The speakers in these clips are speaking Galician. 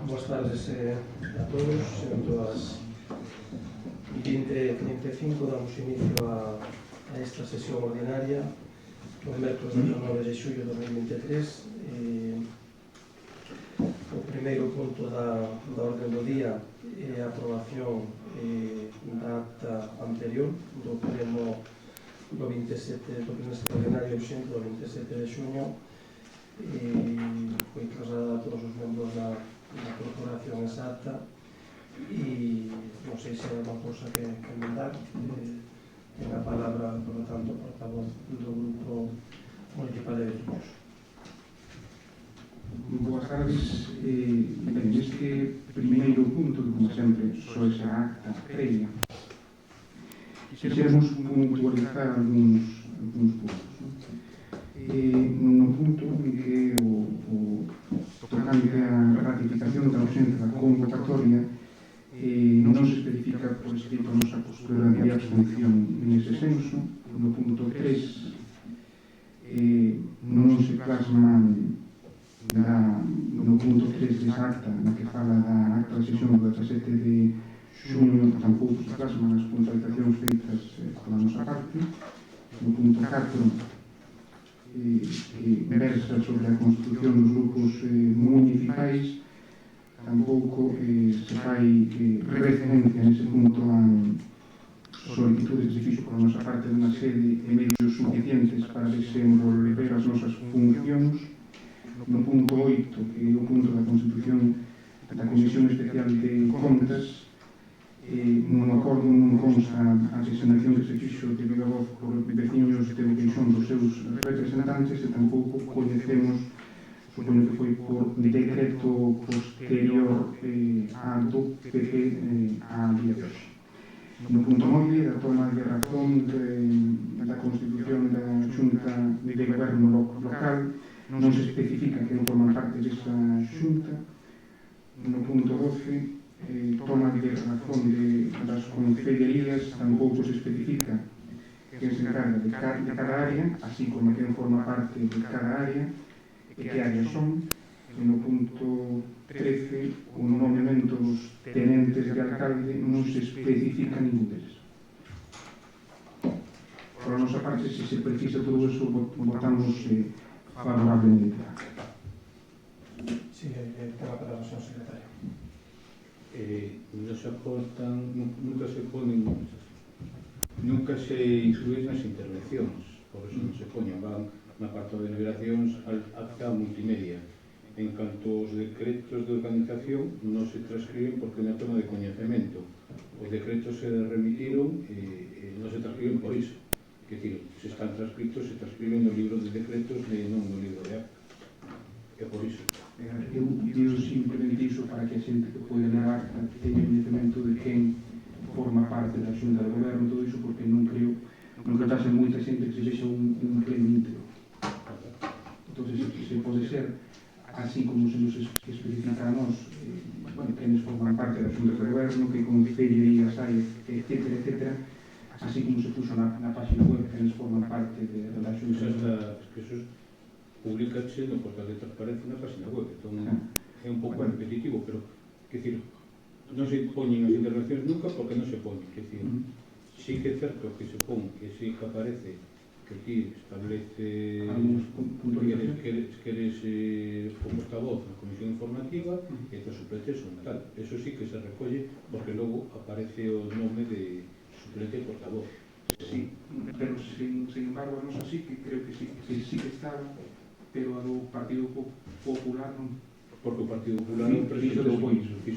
Boas tardes a todos. Sendo as 20:35 damos inicio a esta sesión ordinaria o mércoles 9 de xullo de 2023. O primeiro punto da orden do día é a aprobación da acta anterior do pleno do 27 do pleno extraordinario urxente do 27 de xuño. Foi trasladada a todos os membros da corporación exacta e non sei se hai unha cousa que emendar. Ten a palabra, por lo tanto, o portavoz do Grupo Municipal de Veciños. Boas tardes. Neste primeiro punto, como sempre, só esa acta previa, quixéramos puntualizar algúns puntos. No punto en que o tocante a ratificación da ausencia da convocatoria non se especifica por escrito a nosa postura de abstención nese senso. No punto 3 non se plasma no punto 3 desa acta na que fala da acta de sesión do 17 de xuño, tampouco se plasman as puntualizacións feitas pola nosa parte. No punto 4 que versa sobre a constitución dos grupos municipais, tampouco se fai referencia nese punto a solicitudes que se fixo pola nosa parte dunha sede de medios suficientes para desenvolver as nosas funcións. No punto 8, que é o punto da constitución da Comisión Especial de Contas, nun acordo non consta a designación que se fixo de viva voz por veciños de Boqueixón dos seus representantes, e tampouco coñecemos, supoño que foi por decreto posterior do PP a día de hoxe. No punto 9, da toma de razón da Constitución da Xunta de Goberno Local, non se especifica que non forman parte desa xunta. No punto 12, toma de razón das concellerías, tampouco se especifica quen se encarga de cada área, así como quen forma parte de cada área e que áreas son. E no punto 13, o nomemento dos tenentes de alcalde non se especifica ningún deles. Por a nosa parte, se se precisa todo eso, votamos favorablemente. Sí, ten a palabra o señor secretario. No se aportan, nunca se incluyen nas intervencións, por eso non se poñen, van na parte de deliberacións acta multimedia. En canto aos decretos de organización non se transcriben porque non é tema de coñecemento. Os decretos se remitiron e non se transcriben por iso. Quer dizer, se están transcritos, se transcriben no libro de decretos e non no libro de acta. É por iso. Eu digo simplemente iso para que a xente que pode negar teña coñecemento de quen forma parte da Xunta de Goberno, todo iso, porque non creo que tase moita xente que se vexa un pleno íntegro. Entón, se pode ser, así como se nos especifica a nós, quenes forman parte da Xunta de Goberno, que concellerías hai, etcétera, etcétera, así como se puso na página web, quenes forman parte da Xunta de Goberno. Que eso publicache no portal de transparencia na página web, entón é un pouco repetitivo, pero, quer dizer, non se poñen as intervencións nunca porque non se poñen, quer dizer, sí que é certo que se pon, que sí que aparece, que ti establece que eres o portavoz na comisión informativa e te suplente son tal, eso sí que se recolle porque logo aparece o nome de suplente e portavoz. Sí, pero sin embargo, non é así, que creo que sí que estaba, pero a do Partido Popular non. Porque o Partido Popular fixo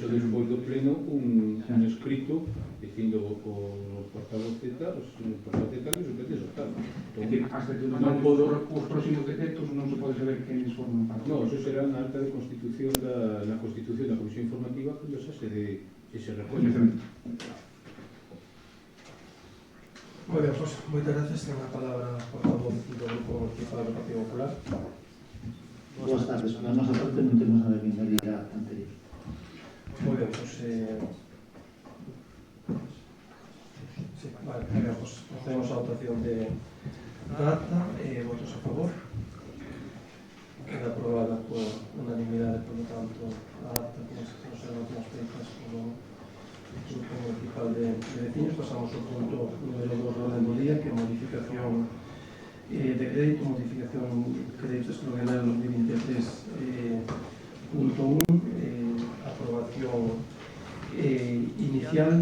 despois do pleno un escrito dicindo o portavoz de tal, os suplentes ou tal. Hasta que os próximos decretos non se pode saber quen forman parte. Non, eso será na acta de constitución na constitución da Comisión Informativa cando se recolle. Moi ben, pois, moitas gracias. Ten a palabra o portavoz do Grupo Municipal do Partido Popular. Boas tardes. Na nosa parte non temos nada que engadir a anterior. Moi ben, pois... Sí, vale, pois, procedemos a votación da acta. Votos a favor. Queda aprobada por unanimidade, por lo tanto, a acta como se Grupo Municipal de Veciños. Pasamos ao punto número 2 do orden do día, que é modificación de crédito, modificación de crédito extraordinario 2023, punto 1, aprobación inicial.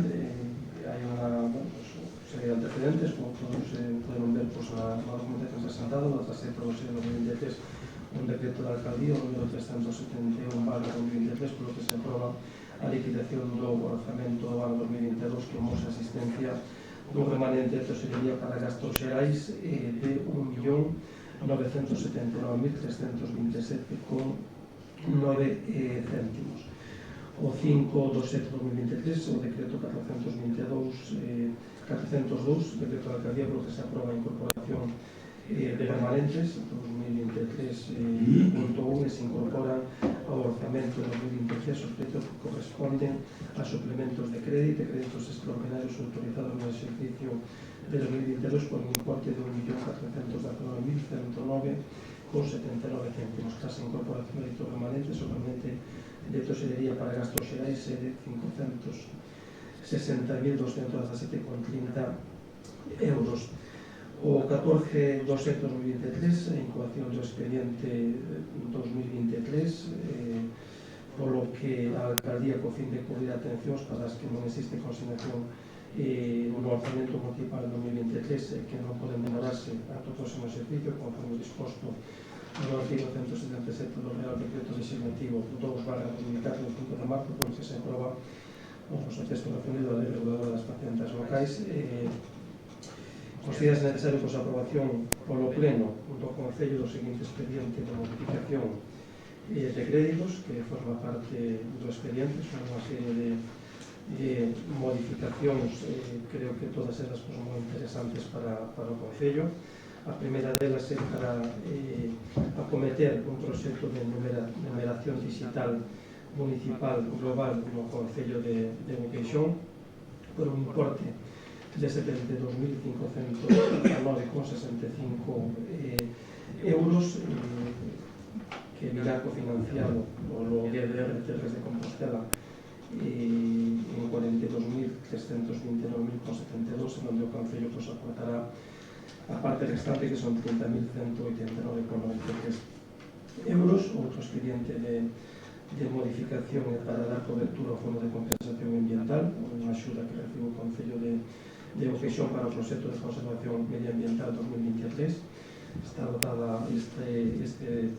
Hai unha serie de antecedentes, como todos poden ver na documentación presentada, na trasera do seno 2023, un decreto da alcaldía, o número 371/2023, polo que se aproba a liquidación do orzamento do ano 2022, que mostra a existencia dun remanente de tesorería para gastos xerais de 1.979.327,9 céntimos. O 5/7/2023, o decreto 402, decreto da alcaldía, polo que se aproba a incorporación de remanentes 2023.1, e se incorporan ao orzamento de 2023 os créditos que corresponden a suplementos de crédito e créditos extraordinarios autorizados no exercicio de 2022 por un importe de 1.419.109,79 céntimos. Tras a incorporación de ditos remanentes, o remanente de tesorería para gastos xerais é de 560.217,30 euros. O 14/2/2023, a incoación do expediente 2023, polo que a alcaldía, co fin de cubrir atencións para as que non existe consignación no orzamento municipal 2023, que non poden demorarse ata o próximo exercicio, conforme disposto no artigo 177 do Real Decreto Legislativo 2/2024 do 5 de marzo, por que se aproba o texto referido á Lei Reguladora das Faciendas Locais. Considera necesario a aprobación polo Pleno do Concello do seguinte expediente de modificación de créditos, que forma parte do expediente. Son unha serie de modificacións, creo que todas elas moi interesantes para o Concello. A primeira delas é para acometer un proxecto de numeración digital municipal global no Concello de Boqueixón por un importe de 72.519,65 euros, que virá cofinanciado polo GDR Terres de Compostela en 42.329,72, en onde o Concello aportará a parte restante, que son 30.189,93 euros. Outro expediente de modificación é para dar cobertura ao Fondo de Compensación Ambiental, unha axuda que recibe o Concello de Boqueixón para o proxecto de conservación medioambiental 2023. Está dotada este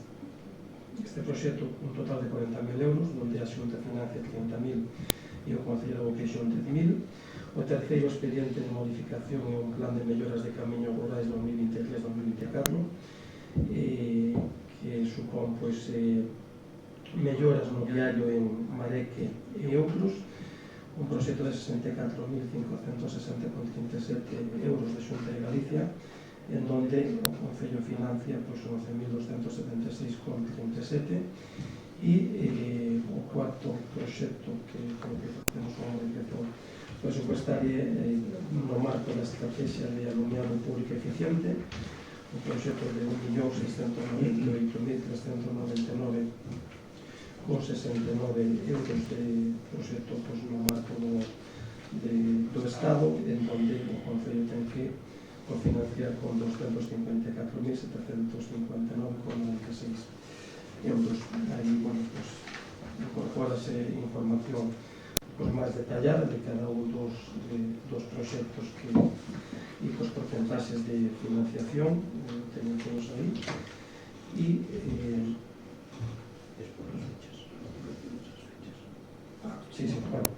proxecto un total de 40.000 euros, onde a Xunta financia 30.000 e o Concello de Boqueixón 13.000. O terceiro expediente de modificación é un plan de melloras de camiños rurais 2023-2024, que supón melloras no viario en Mareque e outros, un proxecto de 64.560,37 euros de Xunta de Galicia, en donde o Concello financia 11.276,37, e o cuarto proxecto que facemos unha modificación presupuestaria no marco da estrategia de alumiado público eficiente, un proxecto de 1.698.399,69 euros de proxecto no marco do Estado, en donde o Concello ten que cofinanciar con 254.759,96 euros. Aí, incorpórase información máis detallada de cada un dos proxectos e cos porcentaxes de financiación, teñen todos aí. E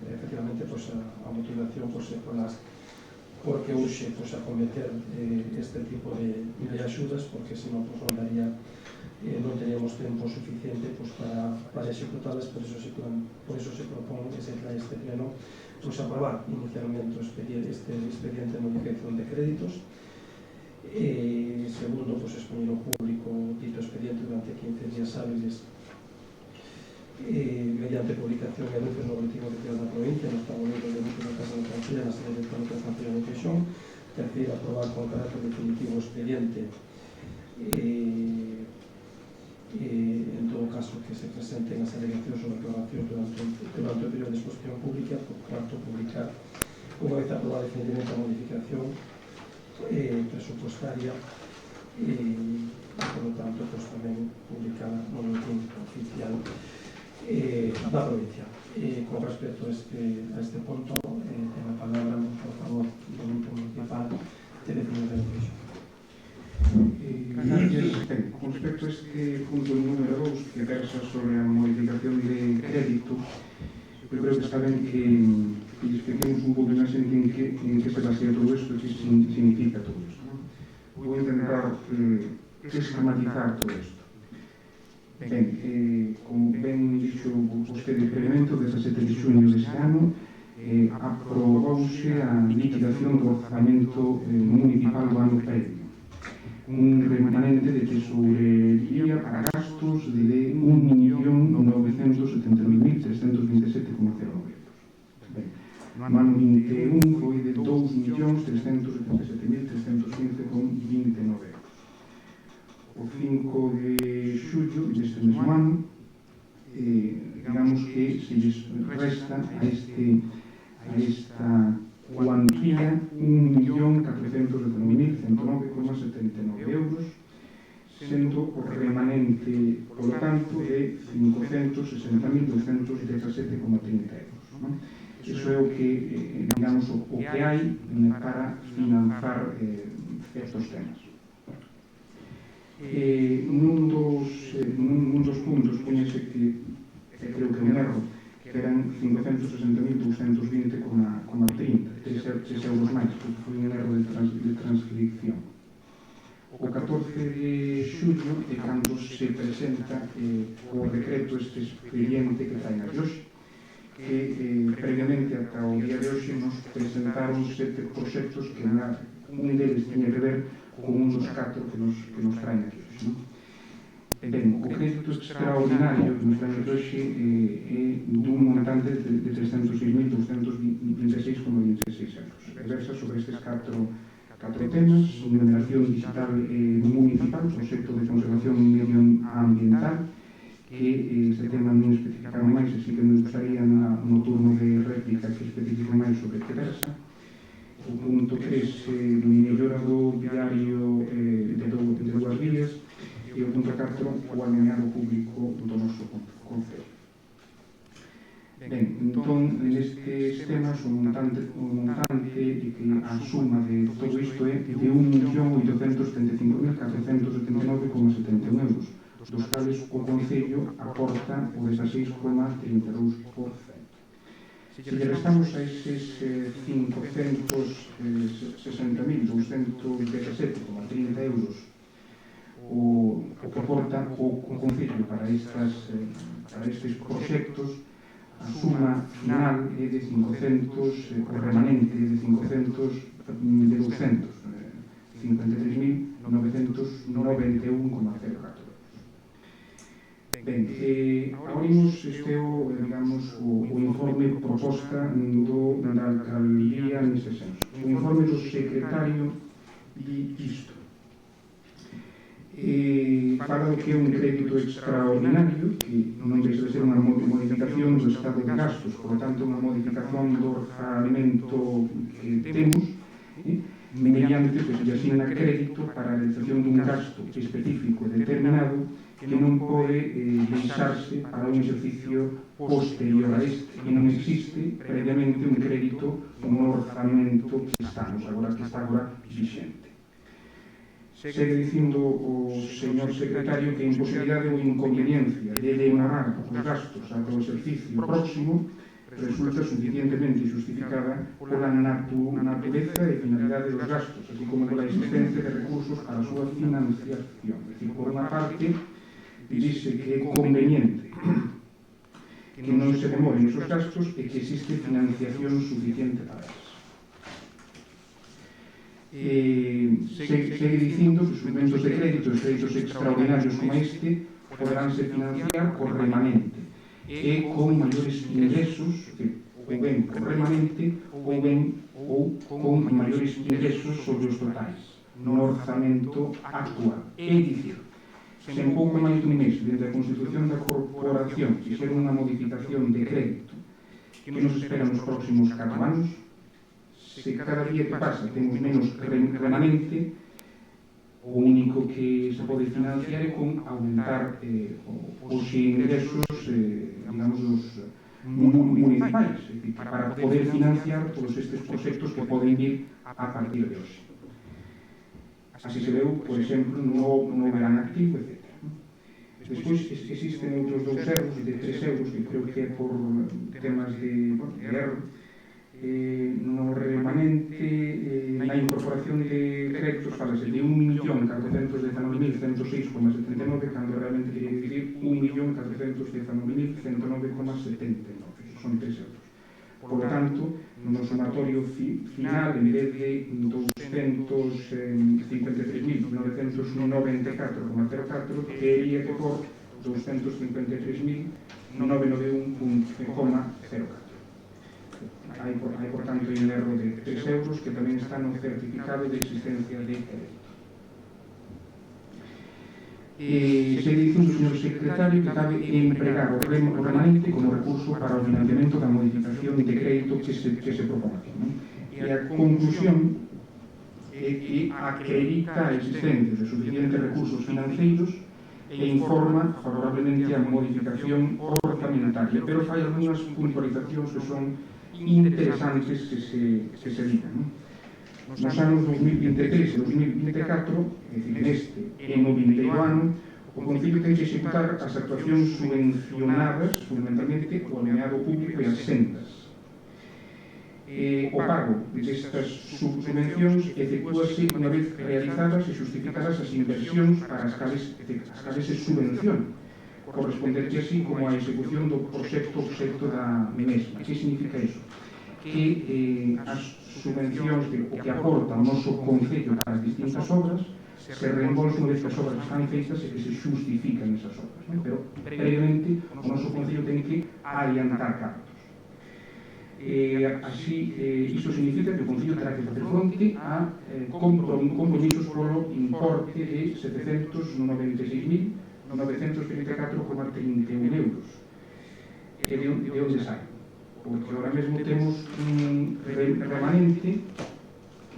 efectivamente, a motivación é porque urxe acometer este tipo de axudas, porque senón non daría, non teríamos tempo suficiente para executalas. Por iso se propón que se trae este pleno aprobar inicialmente este expediente de modificación de créditos, e segundo, expoñer ao público dito expediente durante 15 días hábiles mediante publicación e anuncio no boletín oficial da provincia, nos tabloides de anuncio da Casa da Concello, na sede electrónica da Concello de Boqueixón. Terceiro, aprobar con carácter definitivo o expediente, en todo caso que se presenten as alegacións ou reclamacións durante o período de exposición pública. Por cuarto, tanto, publicar unha vez aprobada definitivamente a modificación presupuestaria e, por lo tanto, pues, tamén publicada no boletín oficial da provincia. Con respecto a este punto, ten a palabra por favor do grupo municipal Telecine de Feixo. Gracias. Con respecto a este punto número 2 que versa sobre a modificación de crédito, eu creo que está ben que expliquemos un pouco máis en que se basea todo isto e que significa todo isto. Vou intentar esquematizar todo isto. Ben, como ben dixo vostede previamente, o 17 de xuño deste ano aprobouse a liquidación do orzamento municipal do ano previo, un remanente de tesorería para gastos de 1.979.327,09 euros. Ben, no ano 21 foi de 2.377.315,29 euros. O 5 de xullo deste mesmo ano, digamos que se lles resta a esta cuantía 1.419.109,79 euros, sendo o remanente, polo tanto, de 560.217,30 euros. Iso é o que, digamos, o que hai para financiar estes temas. Nun dos puntos poñese que creo que é un erro, que eran 560.220,30, 3 euros máis, porque foi un erro de transcripción. O 14 de xullo é cando se presenta o decreto este expediente que traen a hoxe, que previamente ata o día de hoxe nos presentaron 7 proxectos que un deles tiña que ver con un dos 4 que nos traen aquí hoxe. Ben, o crédito extraordinario que nos traen aquí hoxe é dun montante de 306.226,26 euros. Versa sobre estes 4 temas: numeración digital municipal, proxecto de conservación medioambiental, que este tema non especificaron máis, así que me gustaría no turno de réplica que especifique máis sobre que versa. O punto 3, mellora do diario de 2 vías, e o punto 4, o alumnado público do noso concello. Ben, entón, nestes temas, o montante e que a suma de todo isto é de 1.835.479,71 euros, dos cales o concello aporta o 16,32%. Se lle restamos a eses 560.217,30 euros o que aporta o concello para estes proxectos, a suma final é de 500, o remanente é de 53.991,04 euros. Ben, agora imos o informe proposta da alcaldía neste senso. O informe do secretario di isto. Fala do que é un crédito extraordinario, que non deixa de ser unha modificación do estado de gastos, por lo tanto, unha modificación do orzamento que temos, mediante que se lle asigna crédito para a realización dun gasto específico e determinado que non pode deixarse para un exercicio posterior a este, e non existe previamente un crédito no orzamento que está agora vigente. Segue dicindo o señor secretario que a imposibilidade ou inconveniencia de demorar os gastos ata o exercicio próximo resulta suficientemente justificada pola natureza e finalidade dos gastos, así como pola existencia de recursos para a súa financiación. É dicir, por unha parte, dice que é conveniente que non se demoren esos gastos e que existe financiación suficiente para eles. Segue dicindo que os suplementos de crédito e os créditos extraordinarios como este poderánse financiar co remanente e con maiores ingresos, ou ben co remanente ou con maiores ingresos sobre os totais no orzamento actual. É dicir, sen pouco máis dun mes desde a constitución da corporación fixeron unha modificación de crédito que nos esperan nos próximos 4 anos. Se cada día que pasa temos menos remanente, o único que se pode financiar é con aumentar os ingresos, digamos, dos municipais, para poder financiar todos estes proxectos que poden vir a partir de hoxe. Así se veu, por exemplo, no verán activo, etc. Despois existen outros 2 euros de 3 euros, que creo que é por temas de erro, no remanente, na incorporación de créditos, falase de 1.419.106,79, cando realmente quería dicir 1.419.109,79, son 3 euros. Por lo tanto, no sumatorio final, en vez de 253.994,04, teria que por 253.991,04. Hai, por tanto, un erro de 3 euros que tamén está no certificado de existencia de crédito. Se dice o señor secretario que cabe empregar o remanente como recurso para o financiamento da modificación de crédito que se propone. E a conclusión é que acredita a existencia de suficientes recursos financeiros e informa favorablemente a modificación orzamentaria, pero fai algunhas puntualizacións que son interesantes que se digan. Nos anos 2023 e 2024, é dicir, neste e no vindeiro ano, o Concello ten que executar as actuacións subvencionadas, fundamentalmente o alineado público e as sendas. O pago destas subvencións efectúase unha vez realizadas e justificadas as inversións para as cales se subvenciona, correspondente así como a execución do proxecto obxecto da mesma. Que significa iso? Que as subvencións o que aporta o noso Concello para as distintas obras se reembolsan unha vez que as obras están feitas e que se justifican esas obras, pero previamente o noso Concello ten que adiantar cartos. Así, isto significa que o Concello terá que facer fronte a compromisos polo importe de 796.934,31 euros. De onde sai? Porque ahora mesmo temos un remanente,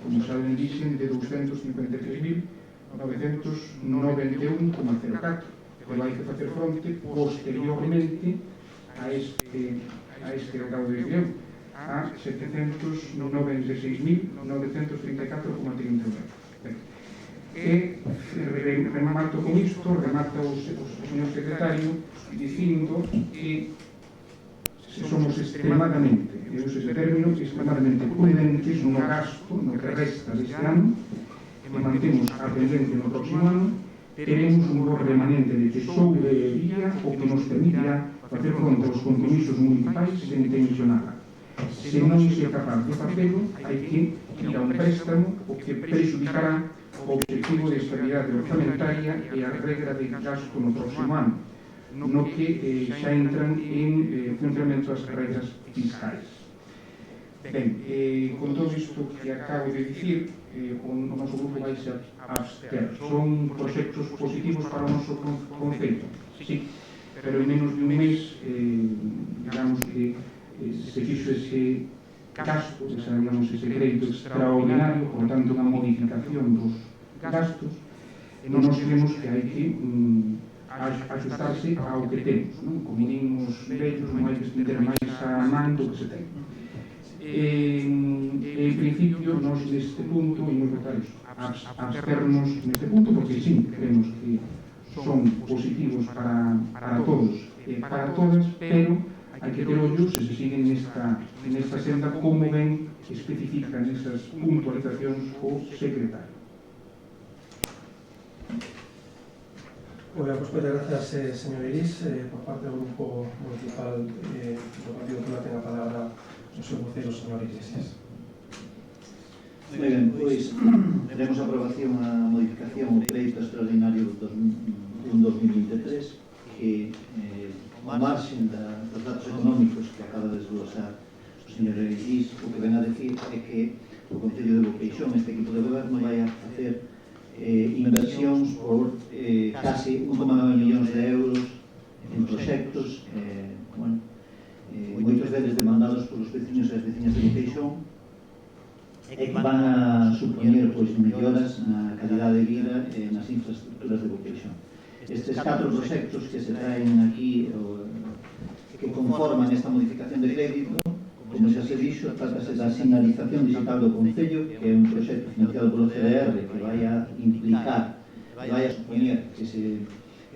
como saben, dixen, de 253.991,04, pero hai que facer fronte posteriormente a este recado de guión, a 796.934,39. E remato con isto, remata o señor secretario dicindo que somos extremadamente, eu uso ese término, extremadamente prudentes no gasto, no que resta deste ano, e mantemos a tendencia no próximo ano, teremos un bo remanente de tesourería o que nos permitirá facer fronte aos compromisos municipais sen tensionada. Se non se é capaz de facelo, hai que ir a un préstamo o que prexudicará o objetivo de estabilidade orzamentaria e a regra de gasto no próximo ano, no que xa entran en funcionamento as regras fiscais. Ben, con todo isto que acabo de dicir, o noso grupo vai ser abster. Son proxectos positivos para o noso Concello, sí, pero en menos de un mes, digamos que se fixo ese gasto, ese crédito extraordinario, por tanto, unha modificación dos gastos, e nos vemos que hai que ajustarse ao que temos, como din os vellos, non hai que estender máis a man do que se ten. En principio, nós neste punto imos votar absternos neste punto, porque sí, creemos que son positivos para todos e para todas, pero hai que ter ollo se siguen nesta senda, como ben especifican esas puntualizacións o secretario. Pues muchas gracias, señor Iris. Por parte del Grupo Municipal del Partido Popular tiene la palabra el señor vocero, señor Iglesias. Muy bien, pois teremos aprobación a modificación do crédito extraordinario do 2023 que ao marxen dos datos económicos que acaba de desglosar o señor Iris, o que ven a decir é que o Concello de Boqueixón, este equipo de goberno, vai a facer inversións por casi 1,9 millóns de euros en proxectos moitos deles demandados polos veciños e as veciñas de Boqueixón, e que van a supoñer melloras na calidade de vida e nas infraestructuras de Boqueixón. Estes 4 proxectos que se traen aquí, que conforman esta modificación de crédito, como xa se dixo, trátase da señalización digital do Concello, que é un proxecto financiado polo CDR que vai a implicar, vai a supoñer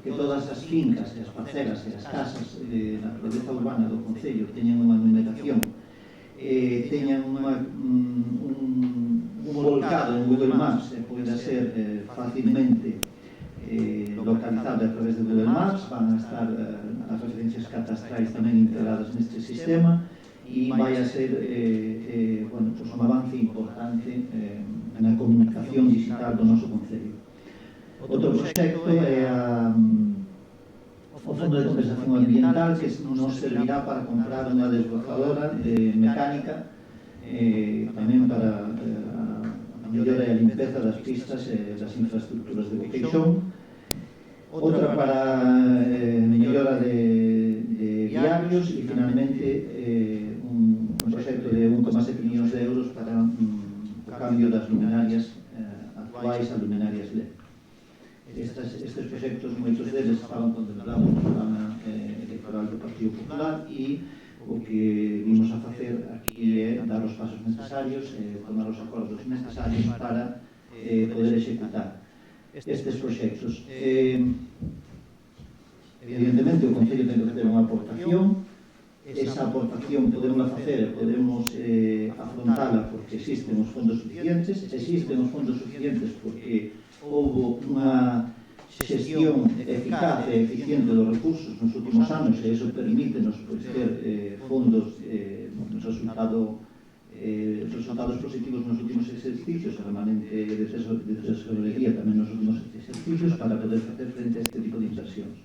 que todas as fincas, as parcelas e as casas na propiedade urbana do Concello teñan unha numeración, teñan un volcado en Google Maps e poida ser facilmente localizable a través de Google Maps, van a estar as referencias catastrais tamén integradas neste sistema e vai a ser un avance importante na comunicación digital do noso Concello. Outro proxecto é o Fondo de Compensación Ambiental, que nos servirá para comprar unha desbrozadora mecánica, tamén para a mellora e a limpeza das pistas e das infraestructuras de Boqueixón. Outra para mellora de viarios e, finalmente, un proxecto de 1,7 millóns de euros para o cambio das luminarias actuais a luminarias LED. Estes proxectos, moitos deles, estaban contemplados no programa electoral do Partido Popular e o que vimos a facer aquí é dar os pasos necesarios, tomar os acordos necesarios para poder executar estes proxectos. Evidentemente, o Concello ten que facer unha aportación. Esa aportación podemos facer, podemos afrontala porque existen os fondos suficientes. Existen os fondos suficientes porque houve unha xestión eficaz e eficiente dos recursos nos últimos anos e iso permítenos ter fondos resultados positivos nos últimos exercicios, o remanente de tesorería tamén nos últimos exercicios, para poder facer frente a este tipo de inversións.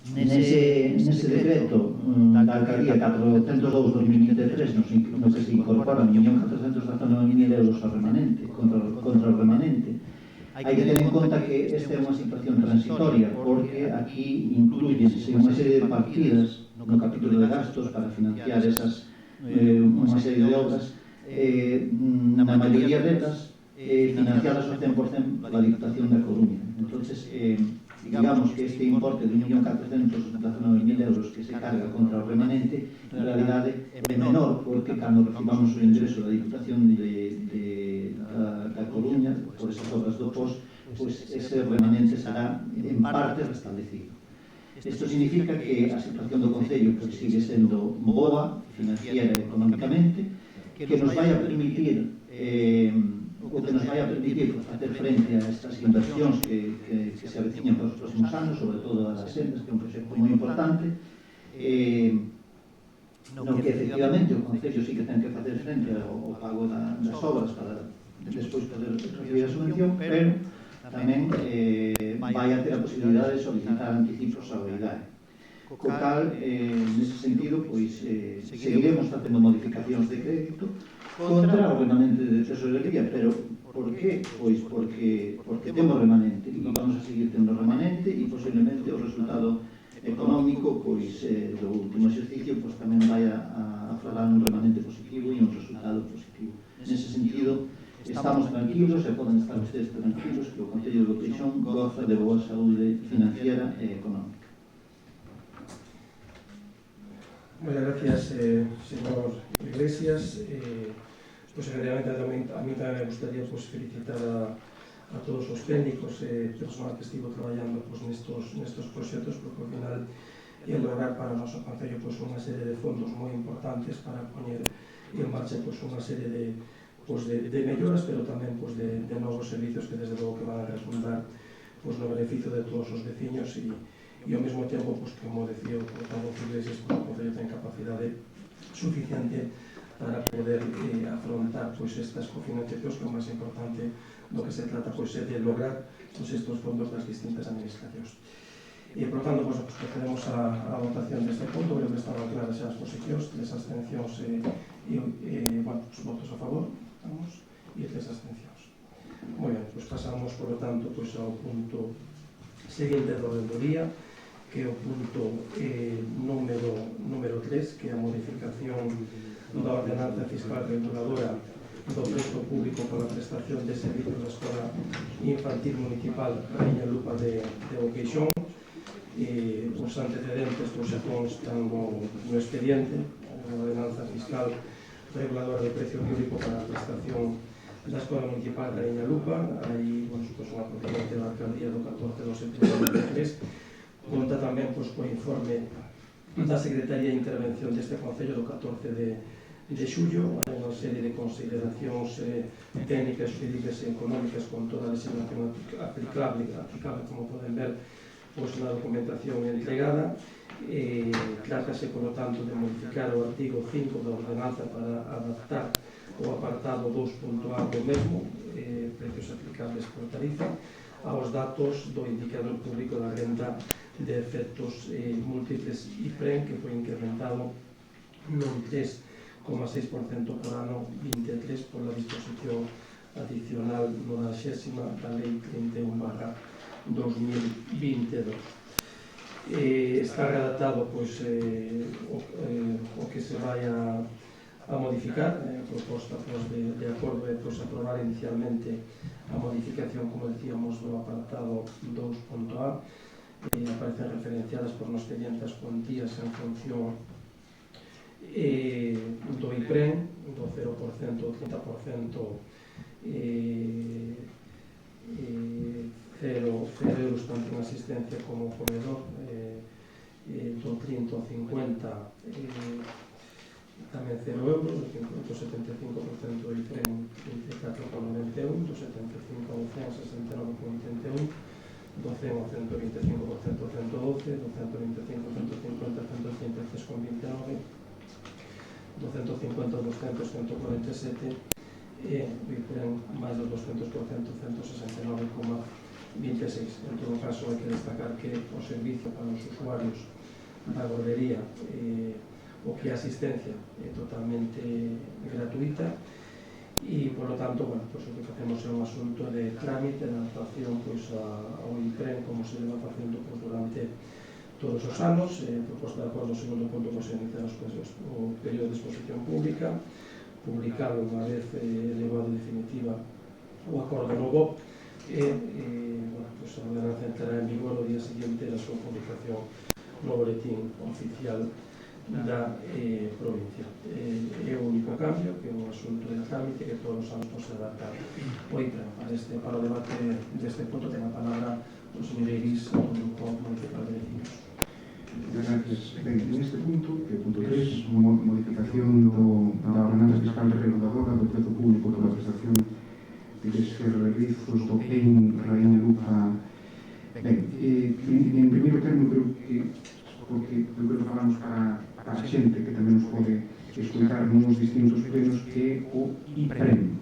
Nese decreto da Alcaldía 402/2023, no que se incorpora 1.419.000 euros ao remanente, contra o remanente, hai que ter en conta que esta é unha situación transitoria, porque aquí incluyense unha serie de partidas no capítulo de gastos para financiar unha serie de obras, na maioría delas financiadas ao 100% pola Diputación da Coruña. Entonces, digamos que este importe de 1.419.000 euros que se carga contra o remanente, en realidade é menor, porque cando recibamos o ingreso da Diputación da Coruña por esas obras do POS, ese remanente será en parte restablecido. Isto significa que a situación do Concello sigue sendo boa, financiera e económicamente, que nos vai a permitir facer frente a estas inversións que se aveciñan para os próximos anos, sobre todo a das sendas, que é un proxecto moi importante, no que efectivamente o Concello sí que ten que facer frente ao pago das obras para despois poder recibir a subvención, pero tamén vai a ter a posibilidade de solicitar anticipos á oidade. Co cal, nese sentido, seguiremos facendo modificacións de crédito contra o remanente de tesorería, pero por qué? Pois porque temos remanente e vamos a seguir tendo remanente e posiblemente o resultado económico do último exercicio tamén vai a aflorar un remanente positivo e un resultado positivo. Nese sentido, estamos tranquilos e poden estar ustedes tranquilos que o Concello de Boqueixón goza de boa saúde financiera e económica. Muchas gracias, señor Iglesias. Realmente a mí tamén me gustaría felicitar a todos os técnicos e personal que estivo traballando nestos proxectos, porque ao final ia lograr para o noso Concello unha serie de fondos moi importantes para poñer en marcha unha serie de melloras, pero tamén de novos servicios que desde logo que van a resultar no beneficio de todos os veciños e ao mesmo tempo, como decía o portavoz Iglesias, o Concello ten capacidade suficiente para poder afrontar estas cofinanciacións, que é o máis importante do que se trata é de lograr estes fondos das distintas administracións. E, por tanto, procedemos a votación deste punto. Creo que estaban claras xa as posicións, 3 abstencións e os votos a favor, e 3 abstencións. Moi ben, pasamos, por lo tanto, ao punto seguinte do orden do día, que que é o punto número 3, que é a modificación da ordenanza fiscal reguladora do prezo público pola prestación de servicios da Escola Infantil Municipal Raíña Lupa de Boqueixón. Os antecedentes pois, xa constan no expediente, a ordenanza fiscal reguladora do precio público para a prestación da Escola Municipal Raíña Lupa. Hai unha procedente da Alcaldía do 14 de setembro de 2023. Conta tamén co informe da Secretaría de Intervención deste Concello do 14 de xullo. Hai unha serie de consideracións técnicas, jurídicas e económicas con toda a legislación aplicable, como poden ver na documentación entregada. Trátase, por lo tanto, de modificar o artigo 5 da ordenanza para adaptar o apartado 2.a do mesmo, precios aplicables por tarifa, aos datos do indicador público da renda de efectos múltiples IPREN, que foi incrementado non 3,6% por ano 23 pola disposición adicional 90ª da Lei 31/2022. Está redactado pois, o que se vai a modificar, proposta pois, de acordo e pois, aprobar inicialmente a modificación, como decíamos, do apartado 2.a. Aparecen referenciadas por no expediente as cuantías en función do IPREN, do 0% ou 30%, 0 euros tanto en asistencia como comedor, do 30 ao 50 tamén 0 euros, do 50 ao 75% do IPREN 24,91, do 75 ao 100 69,81, do 100 ao 125% 112, do 125 ao 150 133,29, do 150 ao 200 147 e o IPREN máis do 200% 169,26. En todo caso, hai que destacar que o servicio para os usuarios da guardería, o que a asistencia é totalmente gratuita e, por lo tanto, bueno, pues, o que facemos é un asunto de trámite, de adaptación pois, ao IPREN, como se leva facendo pues, durante todos os anos. Proposta de acordo, segundo punto, pues, iniciar o período de exposición pública, publicado unha vez elevado definitiva o acordo no BOP, e bueno, pues, a ordenanza entrará en vigor o día seguinte da súa publicación no boletín oficial da provincia. É o único cambio, que é un asunto de trámite que todos os anos se adapta o IPREN. Para o debate deste punto ten a palabra o señor Iris, do Grupo Municipal de Vecinos. Gracias. Ben, neste punto, que é o punto 3, modificación da ordenanza fiscal reguladora do prezo público pola prestación de servizos do EIN Raíña Lupa. Ben, en primeiro termo, creo que porque eu creo que falamos para a xente que tamén nos pode escutar nos distintos plenos, que é o IPREN.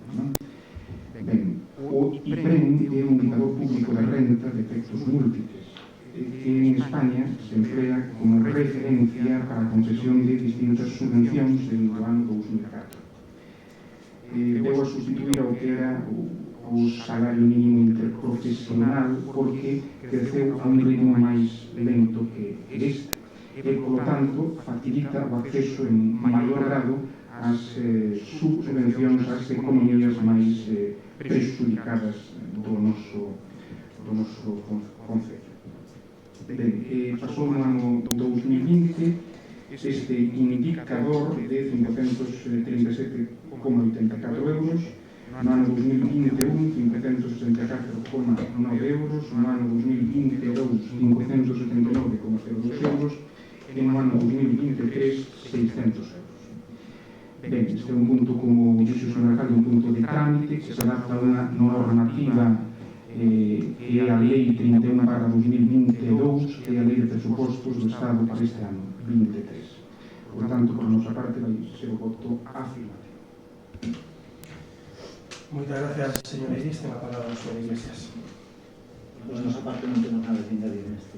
Ben, o IPREN é un indicador público de renta de efectos múltiples, que en España se emplea como referencia para a concesión de distintas subvencións do ano 2004. Deu a sustituir ao que era o salario mínimo interprofesional, porque creceu a un ritmo máis lento que este, e, polo tanto, facilita o acceso en maior grado ás subvencións ás economías máis prexudicadas do noso concello. Ben, pasou no ano 2020 este indicador de 537,84 euros, no ano 2021 564,9 euros, no ano 2022 579,02 euros e no ano 2023 600 euros. Ben, este é un punto, como dixo o señor alcalde, un punto de trámite que se adapta a unha normativa que é a Lei 31/2022, que é a Lei de Presupostos do Estado para este ano 23. Por tanto, por nosa parte, vai ser o voto afirmativo. Moitas gracias, señor Iris. Ten a palabra o señor Iglesias. Pois nosa parte non temos nada que engadir neste.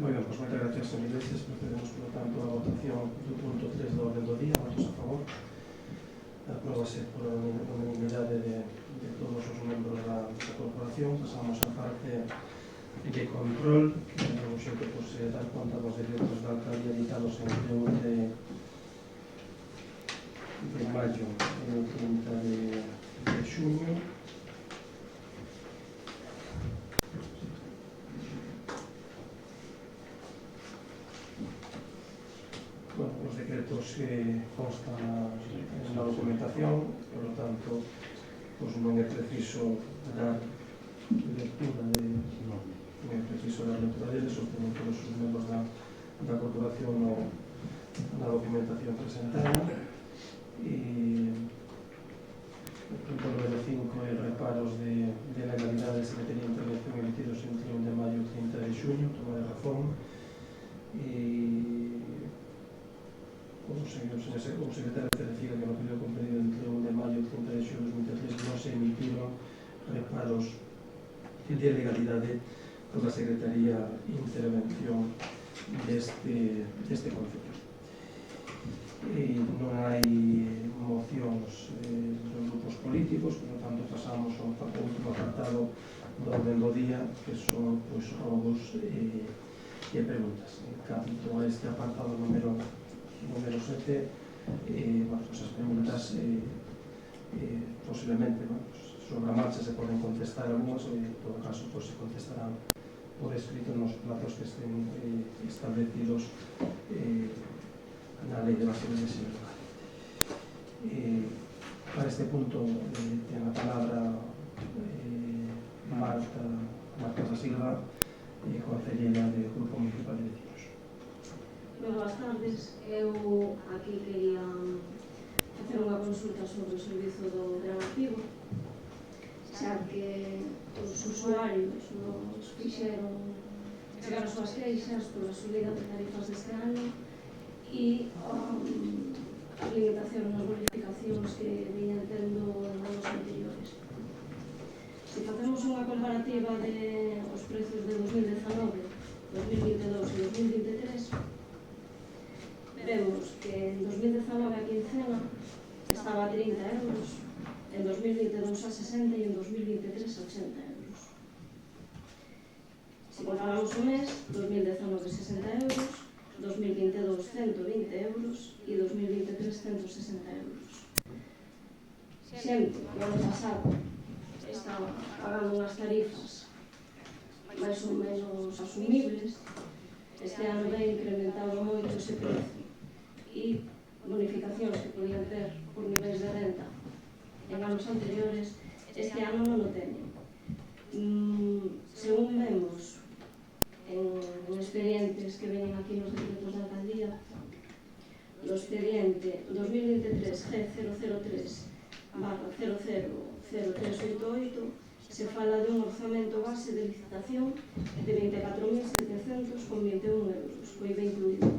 Moi ben, pois moitas gracias, señor Iglesias. Procedemos, por lo tanto, a votación do punto 3 do orden do día. Votos a favor. Apróbase por unanimidade de todos os membros da corporación. Pasamos a parte de control, que é o xeito de dar conta dos decretos da alcaldía editados entre o de maio e o 30 de xuño. Os decretos que constan na documentación, por lo tanto, non é preciso dar lectura deles, o teñen todos os membros da corporación na documentación presentada. E o punto número 5 é reparos de legalidades que tenían intervención emitidos entre 1 de maio e 30 de xuño, toma de razón. O secretario certifica que no período comprendido entre 1 de maio e 30 de xuño de 2003 non se emitiron reparos de legalidade toda a Secretaría de Intervención deste Concello. Non hai mocións dos grupos políticos, por lo tanto pasamos ao último apartado do orden do día, que son robos e preguntas. Canto a este apartado número 7, as preguntas posiblemente sobre a marcha se poden contestar algunhas, e en todo caso se contestarán por escrito nos plazos que estén establecidos na Lei de Bases de Seguridade. Para este punto ten a palabra Marta da Silva, concelleira do Grupo Municipal de Vecinos. Boas tardes. Eu aquí quería facer unha consulta sobre o servizo do granativo, xa que os usuarios nos fixeron chegar as súas queixas pola subida de tarifas deste ano e as limitacións nas bonificacións que viñan tendo en anos anteriores. Se facemos unha comparativa de os prezos de 2019, 2022 e 2023, vemos que en 2019 a quincena estaba a 30 euros, en 2022 a 60 e en 2023 a 80 euros. Se comparamos o mes, 2019 60 euros, 2022 120 euros e 2023 160 euros. Sempre, no ano pasado, estaba pagando unhas tarifas máis ou menos asumibles. Este ano ben incrementado moito ese prezo e bonificacións que podían ter por niveis de renta en anos anteriores, este ano non o teñen. Según vemos en expedientes que veñen aquí nos decretos da alcaldía, no expediente 2023 G003/000388 se fala dun orzamento base de licitación de 24.700,21 euros, co IVA incluído.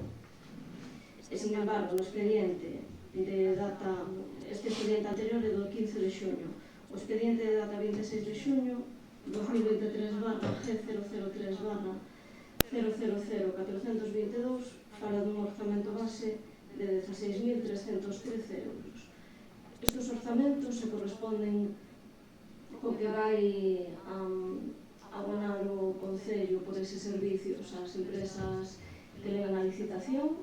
E, sin embargo, no expediente de data, este expediente anterior é do 15 de xuño, o expediente de data 26 de xuño 2023/G003/000422 fala dun orzamento base de 16.313 euros. Estes orzamentos se corresponden co que vai abonar o Concello por eses servicios ás empresas que levan a licitación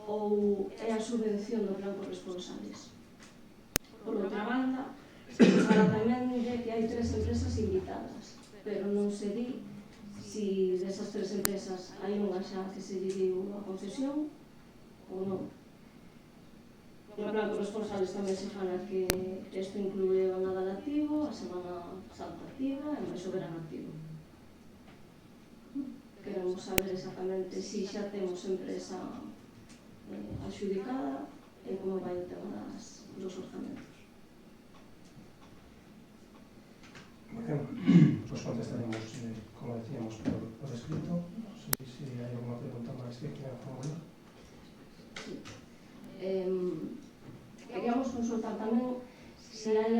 ou é a subvención do plan corresponsales. Por outra banda, para tamén de que hai 3 empresas invitadas, pero non se di si desas 3 empresas hai unha xa que se dividiu a concesión ou non. No plan corresponsales tamén se fala que isto inclúe o Nadal activo, a Semana Santa activa e máis o verano activo. Queremos saber exactamente se xa temos empresa adxudicada e como vai o tema dos orzamentos. Bueno, pues contestaremos, como decíamos, por escrito. Non sei se hai alguna pregunta máis que quieran formular. Sí. Queríamos consultar tamén se hai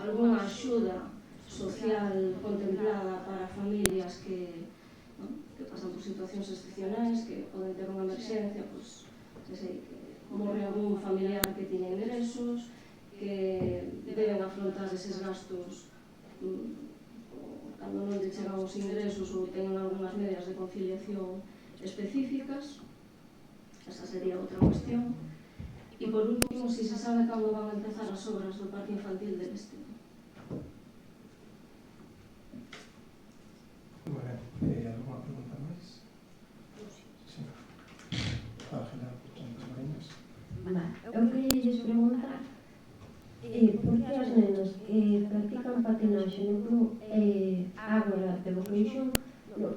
alguna axuda social contemplada para familias que pasan por situacións excepcionais, que poden ter unha emerxencia, que morre algún familiar que tiña ingresos, que deben afrontar eses gastos cando non lle chegan os ingresos ou teñen algunhas medidas de conciliación específicas. Esa sería outra cuestión. E por último, si se sabe cando van a empezar as obras do Parque Infantil del Estero. Alguna pregunta máis? Sí. Ángela, tantas mariñas. Eu queria preguntar por que as nenas que practican patinaxe no club Ágora de Boqueixón,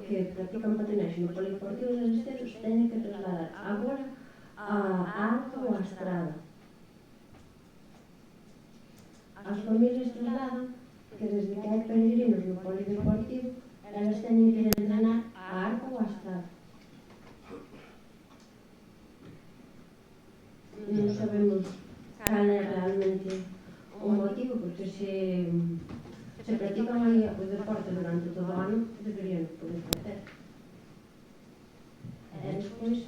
que practican patinaxe no Polideportivo de Esteros, teñen que trasladar agora a auto ou a estrada. As familias trasladan que desde que hai peregrinos no Polideportivo, elas teñen que entrenar a arco ou a estrada. Non sabemos cal é realmente o motivo, porque se practican aí o deporte durante todo o ano, deberían poder facer. E despois...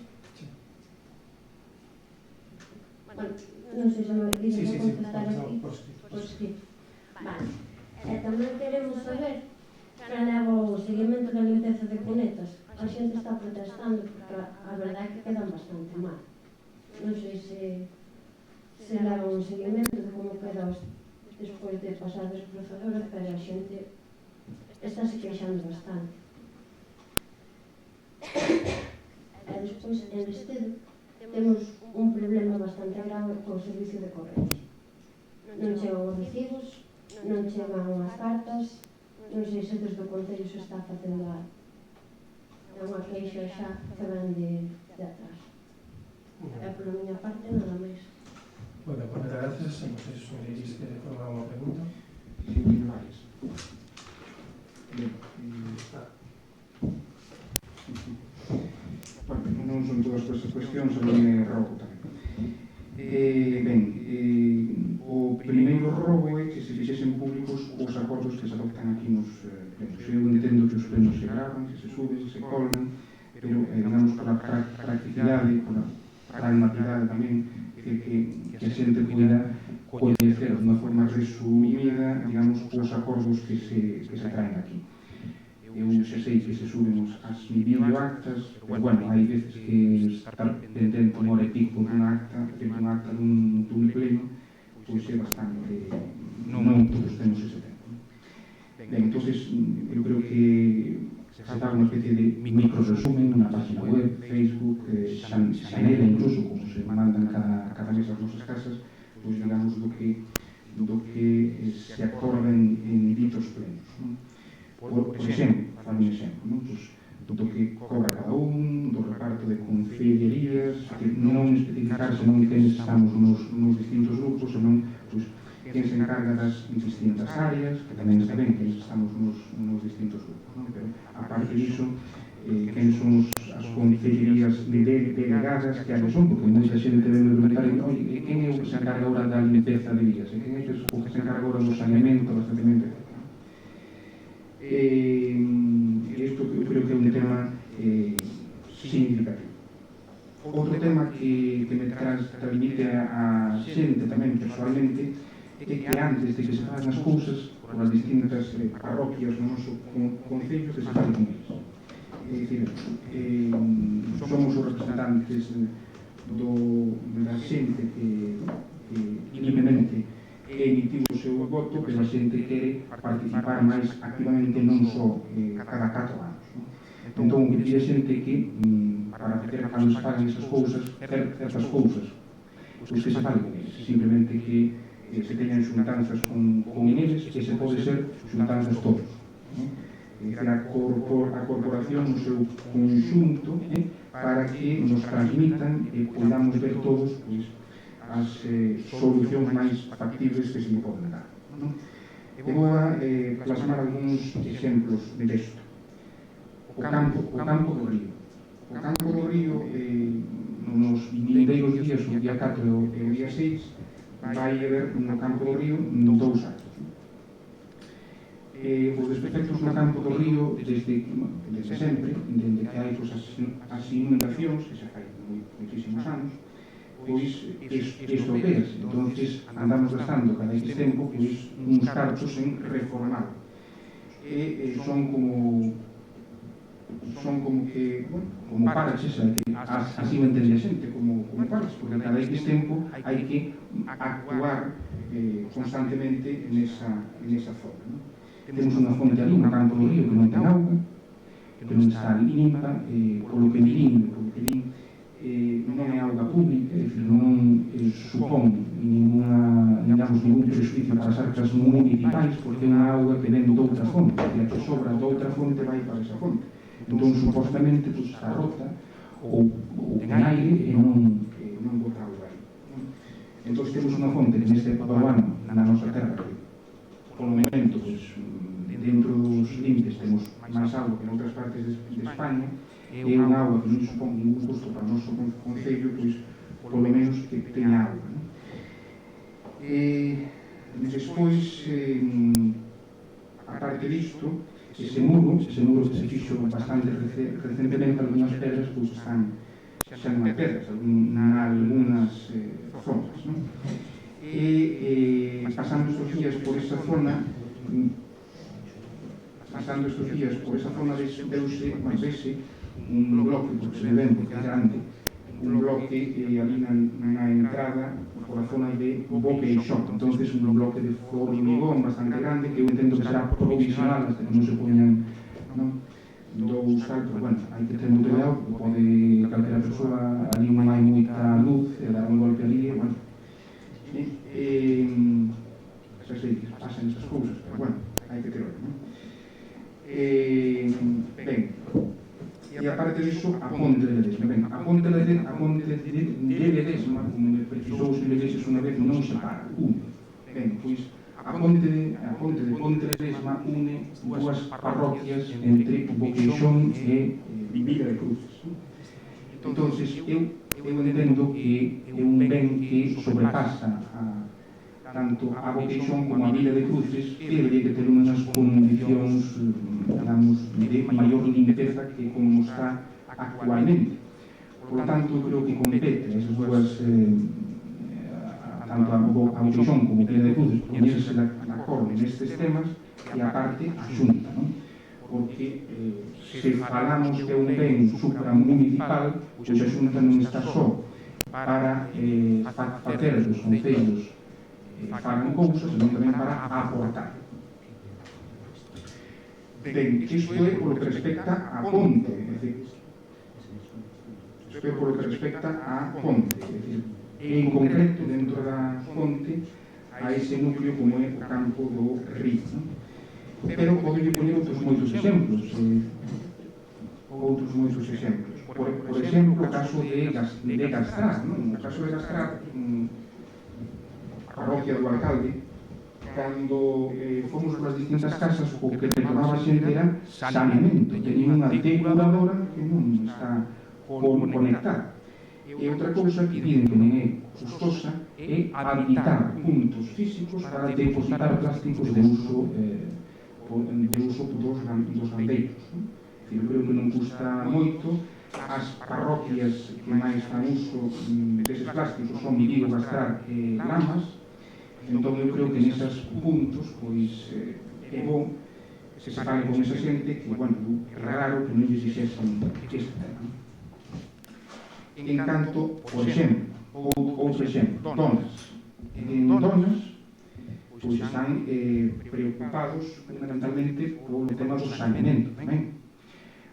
Bueno, non sei se me dixen a contestar aquí. Por escrito. Vale. E tamén queremos saber que leva o seguimento da limpeza de cunetas. A xente está protestando porque a verdade é que quedan bastante mal. Non sei se leva un seguimento de como queda despois de pasar desbrozadora, pero a xente está se queixando bastante. E despois, en Estedo, temos un problema bastante grave co servicio de correos. Non chegan os recibos, non chegan as cartas, non sei se desde o Concello se está facendo unha queixa xa que ven de atrás. E pola miña parte nada máis. Bueno, moitas gracias. Non sei se iris quere formar unha pregunta. Sí, muy varias. Ben, bueno, non son todas estas cuestións, se non me roubo tamén. O primeiro roubo é que se fixesen públicos os acordos que se adoptan aquí nos plenos. Eu entendo que os plenos se gravan, que se suben, que se colgan, pero, digamos, pola practicidade, pola pragmatidade tamén, que a xente poida coñecer de unha forma resumida, digamos, os acordos que se traen aquí. Eu xa sei que se suben as videoactas, pero, bueno, hai veces que estar pendente unha hora e pico dunha acta dun pleno, pois é bastante... non todos temos ese tempo. Ben, entón, eu creo que se dá unha especie de microresumen na página web, Facebook, xanela incluso, como se mandan cada mes ás nosas casas, pois digamos do que se acorda en ditos plenos. Por exemplo, falo un exemplo, pois, do que cobra cada un, do reparto de concellerías, non especificarse non quen estamos nos distintos grupos, senón quen se encarga das distintas áreas, que tamén está ben que estamos nos distintos grupos, pero a parte disso, quen son as concellerías delegadas que ali son, porque moita xente debe preguntar, oi, quen é o que se encarga agora da limpeza de vías, quen é o que se encarga agora do saneamento, do abastecemento, etc. Isto eu creo que é un tema significativo. Outro tema que me transmite a xente tamén persoalmente é que antes de que se fagan as cousas por as distintas parroquias no noso concello, que se fale con eles. É dicir, somos os representantes da xente que libremente emitiu o seu voto, pero a xente quere participar máis activamente non só cada 4 anos. Entón, o que pide a xente é que, para facer cando se fagan esas cousas, certas cousas, pois que se fale con eles. Simplemente que se teñan xuntanzas con eles, que se pode ser xuntanzas todos. A corporación no seu conxunto, para que nos transmitan e podamos ver todos as solucións máis factibles que se me poden dar. Vou a plasmar algúns exemplos desto. O campo do río. O campo do río, nos vindeiros días, o día 4 e o día 6, vai haber no campo do río 2 actos. Os desperfectos no campo do río, desde sempre, desde que hai as inundacións, que xa fai moitísimos anos, pois estropease. Entonces andamos gastando cada X tempo pois uns cartos en reformar. E son como que, bueno, como paraches, así me entende a xente, como paraches, porque cada X tempo hai que actuar constantemente nesa zona, ¿no? Temos unha fonte ali, un campo do río que non ten auga, que non está limpa, polo que din non é auga pública, é dicir, non supón ningún prejuicio para as arcas municipais, porque é unha auga que ven doutra fonte, e a que sobra doutra fonte vai para esa fonte. Entón, supostamente, está rota ou ten aire e non bota auga aí. Entón, temos unha fonte que neste ano, na nosa terra, polo momento, dentro dos límites temos máis auga que en outras partes de España, é unha auga que non supón ningún custo para o noso concello, pois, polo menos que teña auga. Despois, a parte disto, ese muro que se fixo bastante recentemente, algunhas pedras pois están xa non hai pedras, algunhas zonas, non? E pasando estes días por esa zona, vese un bloque, porque se ven, porque é grande, un bloque ali na entrada, por a zona de Boqueixón. Entonces, un bloque de formigón bastante grande, que eu entendo que será provisional, hasta que non se poñan dous tal, pero bueno, hai que ter moito cuidado, pode calquera persoa, ali non hai moita luz, e dar un golpe ali, bueno, xa sei que pasan estas cousas, pero bueno, hai que ter ollo, non? Ben, e aparte disso, a ponte de Ledesma. Ben, a ponte de Ledesma, como me precisou os ingleses unha vez, non se para, une. Ben, pois, a ponte de Ledesma une dúas parroquias entre Boqueixón e Vila de Cruces. Entonces, eu entendo que é un ben que sobrepasa tanto a Boqueixón como a Vila de Cruces, que debería ter unhas condicións, digamos, de maior limpeza que como está actualmente. Por lo tanto, creo que compete a esas dúas, tanto a Boqueixón como a Vila de Cruces, poñerse de acordo nestes temas, e a parte a Xunta, non? Porque se falamos de un ben supramunicipal, pois a Xunta non está só para facer dos concellos fagan cousas, senón tamén para aportar. Ben, isto é polo que respecta a ponte, é dicir, en concreto, dentro da ponte, a ese núcleo como é o campo do río, non? Pero podería poñer outros moitos exemplos. Por exemplo, o caso de Gastrá, non? O caso de Gastrá, parroquia do alcalde, cando fomos nas distintas casas, o que reclamaba a xente era saneamento. Teñen unha depuradora que non está conectada. E outra cousa que piden que non é custosa é habilitar puntos físicos para depositar plásticos de uso dos gandeiros. Eu creo que non custa moito. As parroquias que máis fan uso deses plásticos son Vigo, Gastrá e Lamas. Entón, eu creo que neses puntos, pois, é bom se fale con esa xente que, bueno, é raro que non lles dixesen este tema. En canto, por exemplo, outro exemplo, Donas. En Donas, pois están preocupados fundamentalmente polo tema do saneamento tamén.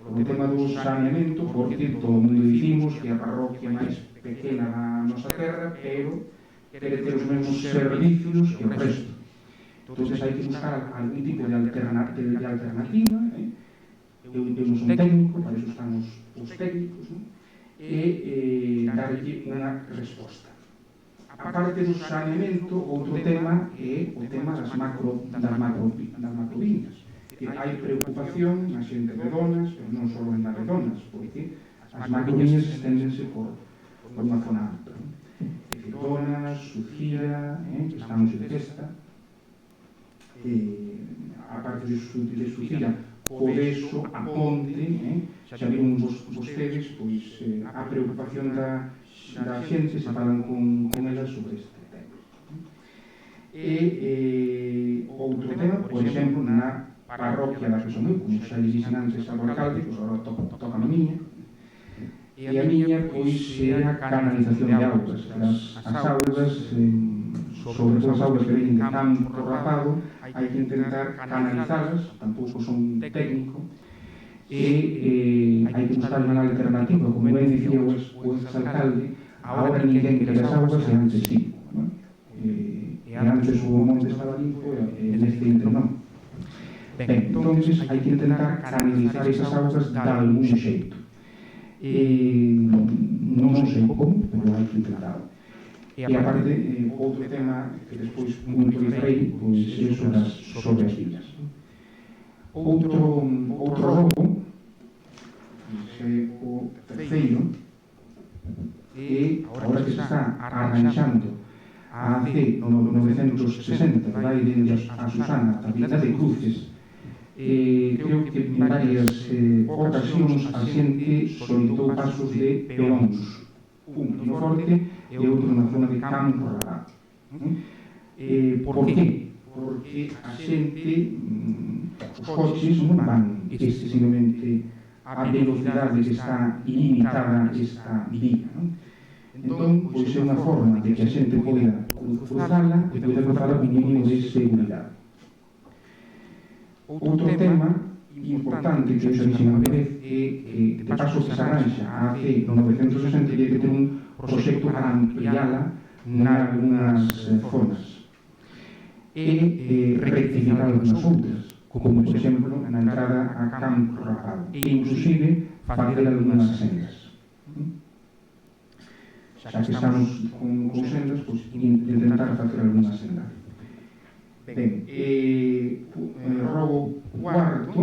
Polo tema do saneamento, porque todo o mundo dicimos que a parroquia máis pequena da nosa terra, pero quere ter os mesmos servicios que o resto. Entón, hai que buscar algún tipo de alternativa. Eu non son técnico, para iso están os técnicos, e darlle unha resposta. A parte do saneamento, outro tema é o tema das macroviñas. Hai preocupación na xente de Donas, pero non só na de Donas, porque as macroviñas estendense por unha zona alta. Donas, Sucía, que estamos de festa, a parte de Sucía, Podeso, a Ponte, xa viron vostedes, pois, a preocupación da da xente se falan con elas sobre este tema. E outro tema, por exemplo, na parroquia da que son eu, como xa dixen antes ao alcalde, pois agora toca a miña, e a miña, pois, é a canalización de augas. As augas, sobre todo as augas que veñen de Campo Rapado, hai que intentar canalizalas, tampouco son técnico, e hai que buscar unha alternativa, como ben dicía o ex-alcalde, ahora ninguén quere as augas e antes sí. E antes o monte estaba limpo e neste intre non. Ben, entonces hai que intentar canalizar esas augas de algún xeito. Non sei como, pero hai que intentarlo. E aparte, outro tema que despois puntualizarei, pois é sobre as villas. Outro robo, o terceiro, e agora que se está arranxando a AC 960, que vai dende a Susana ata a Vila de Cruces, creo que en varias ocasións a xente solicitou pasos de peóns, un no Forte e outro na zona de Campo Rapado. Por que? Porque a xente, os coches non van excesivamente a velocidade que está limitada esta vía. Entón, pois é unha forma de que a xente poida cruzala e poida cruzala con un mínimo de seguridade. Outro tema importante que eu xa dixen unha vez é que, de paso que se arranxa a AC 960, que ter un proxecto para ampliála nalgúnas zonas e rectificar algunhas outras, como, por exemplo, na entrada a Campo Rapado, e inclusive facer algunhas sendas. Xa que estamos con sendas, pois intentar facer algunha senda. Ben, robo cuarto,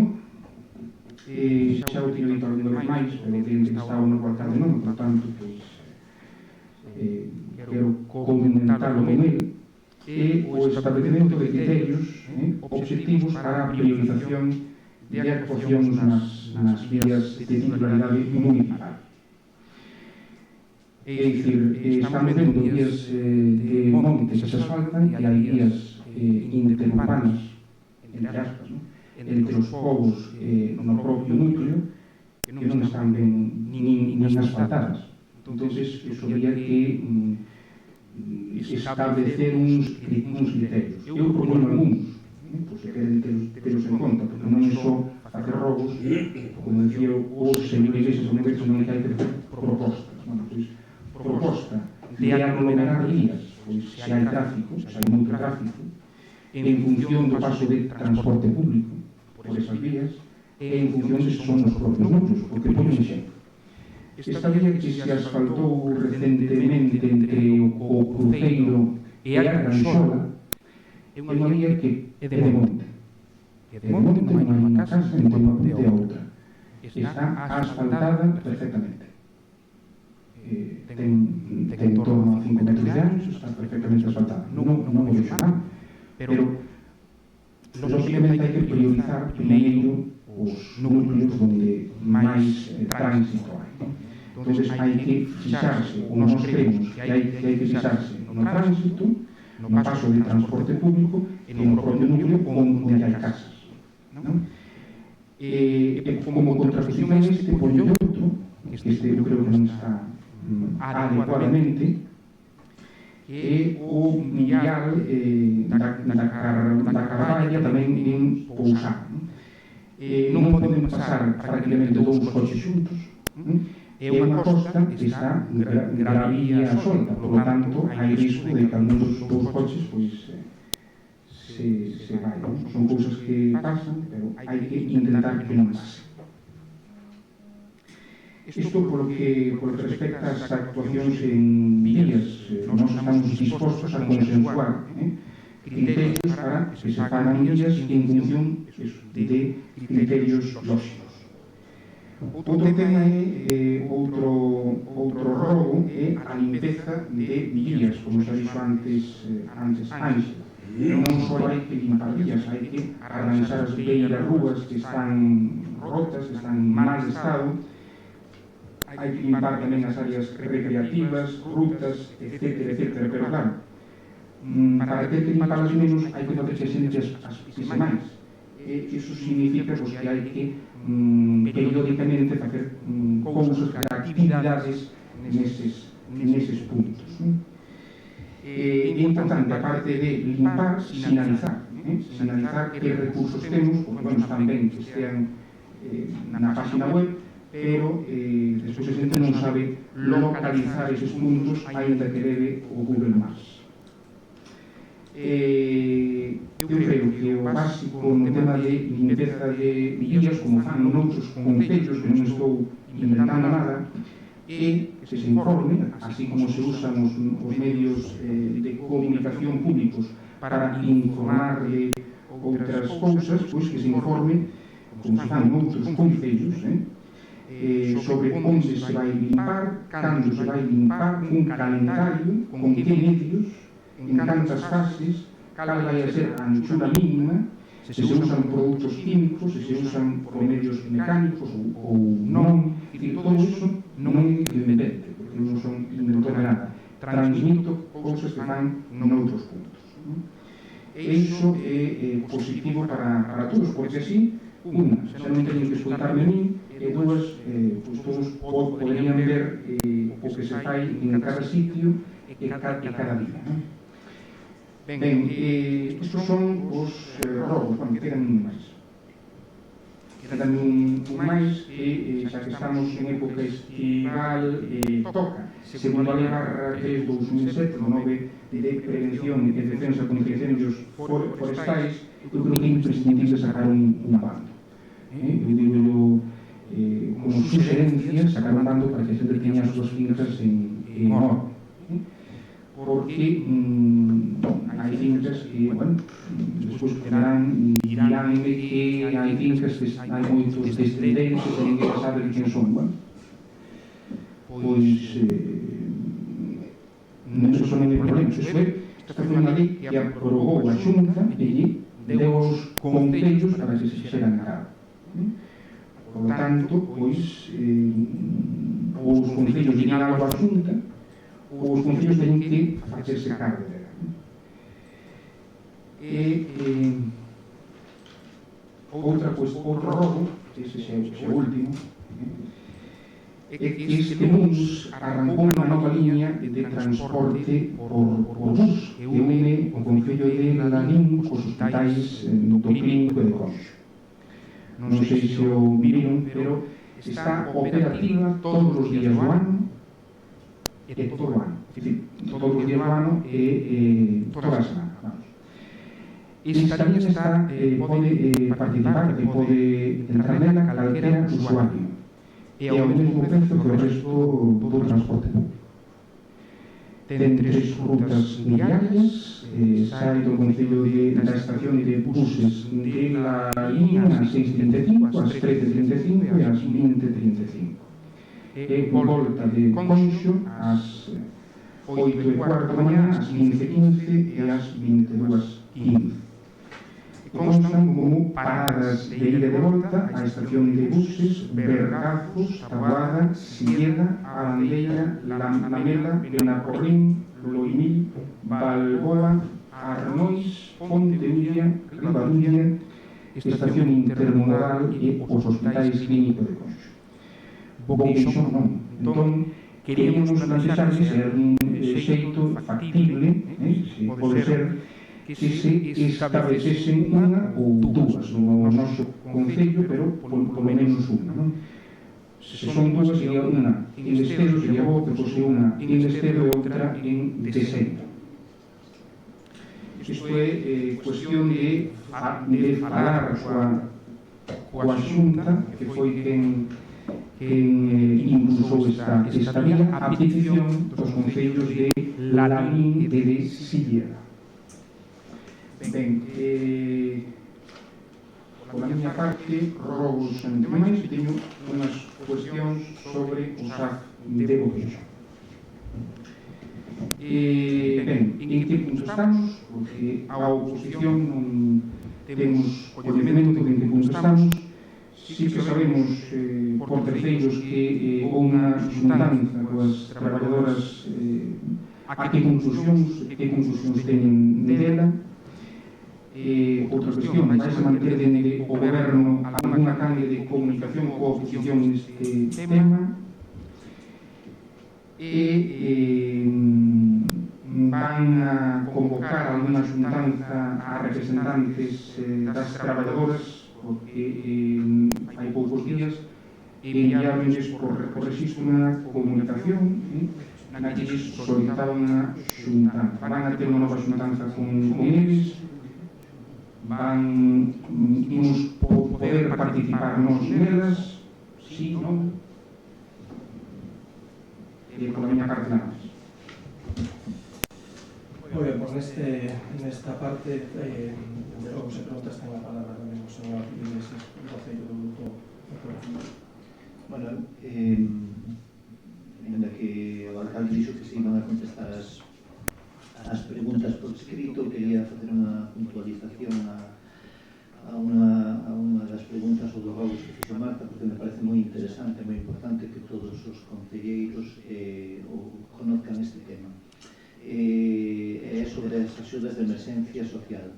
xa o teño dito algunha vez máis, pero que está o novo alcalde non, por tanto, pois, quero comentarlo con ele, e o establecemento de criterios objetivos para a priorización de actuacións nas vías de titularidade municipal. É dicir, estamos vendo vías de montes que se asfaltan e hai vías interurbanas, entre aspas, entre os povos no propio núcleo que non están ben nin asfaltadas. Entón, iso había que establecer uns criterios. Eu propoño algúns, pois que queren telos en conta, porque non é só facer robos, como decía o señor Iglesias, senón que hai que facer propostas. Bueno, pois, proposta de aglomerar vías, pois se hai tráfico, se hai moito tráfico, en función do paso de transporte público por esas vías, e en función de se son os propios núcleos, porque por exemplo, esta vía que se asfaltou recentemente entre o Cruceiro e a Arganxola é unha vía que é de monte. É de monte, non hai unha casa entre unha ponte e a outra. Está asfaltada perfectamente. Ten en torno a 5 metros de ancho, está perfectamente asfaltada. Non o vexo mal, pero lógicamente hai que priorizar primeiro os núcleos onde máis tránsito hai. Entón, hai que fixarse, ou nós creemos que hai que fixarse no tránsito, no paso de transporte público e no propio núcleo onde hai casas. Como contraposición a este poño outro, este eu creo que non está adecuadamente, é o millar da Carvalla tamén en Pousán. Non poden pasar prácticamente dous coches xuntos, é unha costa que está gravía solta, por lo tanto, hai risco de que algún dos coches se vayan. Son cousas que pasan, pero hai que intentar que non pase. Isto polo que respecta ás actuacións en vías, nós estamos dispostos a consensuar criterios para que se fagan vías en función de criterios lógicos. Outro tema é outro robo é a limpeza de vías, como xa dixo antes Ángel. Non só hai que limpar vías, hai que arranxar as beiras rúas que están rotas, que están en mal estado, hai que limpar tamén as áreas recreativas, rutas, etcétera, etcétera, pero claro, para ter que limpalas menos hai que facer que a xente as pise máis. Iso significa que hai que periódicamente facer cousas, facer actividades neses puntos. É importante, aparte de limpar, sinalizar. Sinalizar que recursos temos, porque bueno, están ben que estean na página web, pero despois a xente non sabe localizar eses puntos, aínda que leve o Google Maps. Eu creo que o básico no tema de limpeza de vías, como fan noutros concellos, que non estou inventando nada, é que se informe, así como se usan os medios de comunicación públicos para informar de outras cousas, pois que se informe, como se fan noutros concellos, sobre onde se vai limpar, cando se vai limpar, un calendario, con que medios, en cantas fases, cal vai a ser a anchura mínima, se usan produtos químicos, se usan por medios mecánicos ou non, e todo iso non é que eu invente, porque non son inventor de nada. Transmito cousas que fan noutros puntos. E iso é positivo para todos, porque así, unha, xa non teñen que escoltarme a mí, e dúas, todos poderían ver o que se fai en cada sitio e cada día. Ben, estos son os robos, bueno, quedan un máis. Quedan un máis que, xa que estamos en época estival, toca, segundo a Lei /3/2007, o 9 de Prevención e Defensa contra Incendios Forestais, eu creo que é imprescindible sacar un bando. Eu digo, como suxerencia, sacar un bando para que a xente teña as súas fincas en orden. Porque hai fincas que, bueno, despois diránme que hai fincas que hai moitos descendentes que ninguén sabe de quen son, bueno. Pois, non iso non é problema, iso é, esta foi unha lei que aprobou a Xunta e deu aos concellos para que se fixeran cargo. Por lo tanto, pois, os concellos dirían algo a Xunta, os concellos teñen que facerse cargo dela. Outro robo, ese é o último, é que este luns arrancou unha nova liña de transporte por bus que une o concello de Lalín cos hospitais do Clínico de Conxo. Non sei se o viron, pero está operativa todos os días do ano e todo o ano. É dicir, todos os días do ano e toda a semana. Esta liña pode participar e pode entrar nela calquera usuario. E ao mesmo prezo que o resto do transporte público. Ten 3 rutas diarias, sai do concello da estación de buses de la liña ás 6:35, ás 13:35 e ás 20:35. E volta de Conxo ás 8:15 da mañá, ás 15:15 e ás 22:15. Constan como paradas de ida e de volta á estación de buses Bergazos, Taboada, Silleda, Arandeira, Lamela, Benaporrín, Loimil, Balboa, Arnois, Ponteulla, Ribadumia, Estación Intermodal e os hospitais Clínico de Conxo. Bouqueixón non. Entón, queríamos plantear se é un xeito factible, se pode ser que se establecesen unha ou dúas no noso concello, pero polo menos unha. Se son dúas, sería unha en Esteiro, sería bo que fose unha en Esteiro e outra en Deseiro. Isto é cuestión de falar coa Xunta, que foi quen impulsou esta vía, a petición dos concellos de Lalín e de Silleda. Ben, pola miña parte, robos en demais, teño unhas cuestións sobre o SAF de Bouqueixón. Ben, en que punto estamos? Porque a oposición non temos coñecemento de en que punto estamos. Si sí que sabemos por terceiros que houve unha xuntanza coas traballadoras a que conclusións teñen dela. Outra cuestión, vais a manter dende o goberno algunha canle de comunicación coa oposición neste tema van a convocar algunha xuntanza a representantes das traballadoras porque hai poucos días enviáronlles por registro unha comunicación na que lles solicitaban unha xuntanza. Van a ter unha nova xuntanza con eles, imos poder participar nos nelas, sí, non? Por a miña parte nada máis. Moi ben, pois nesta parte, de logo se preguntas ten a palabra tamén o señor Iglesias, o voceiro do grupo da Coalición. Bueno, ainda que o alcalde dixo que se iban a contestar as preguntas por escrito, quería facer unha puntualización a unha das preguntas ou dos rogos que fixo Marta, porque me parece moi interesante, moi importante que todos os concelleiros conozcan este tema. É sobre as axudas de emerxencia social.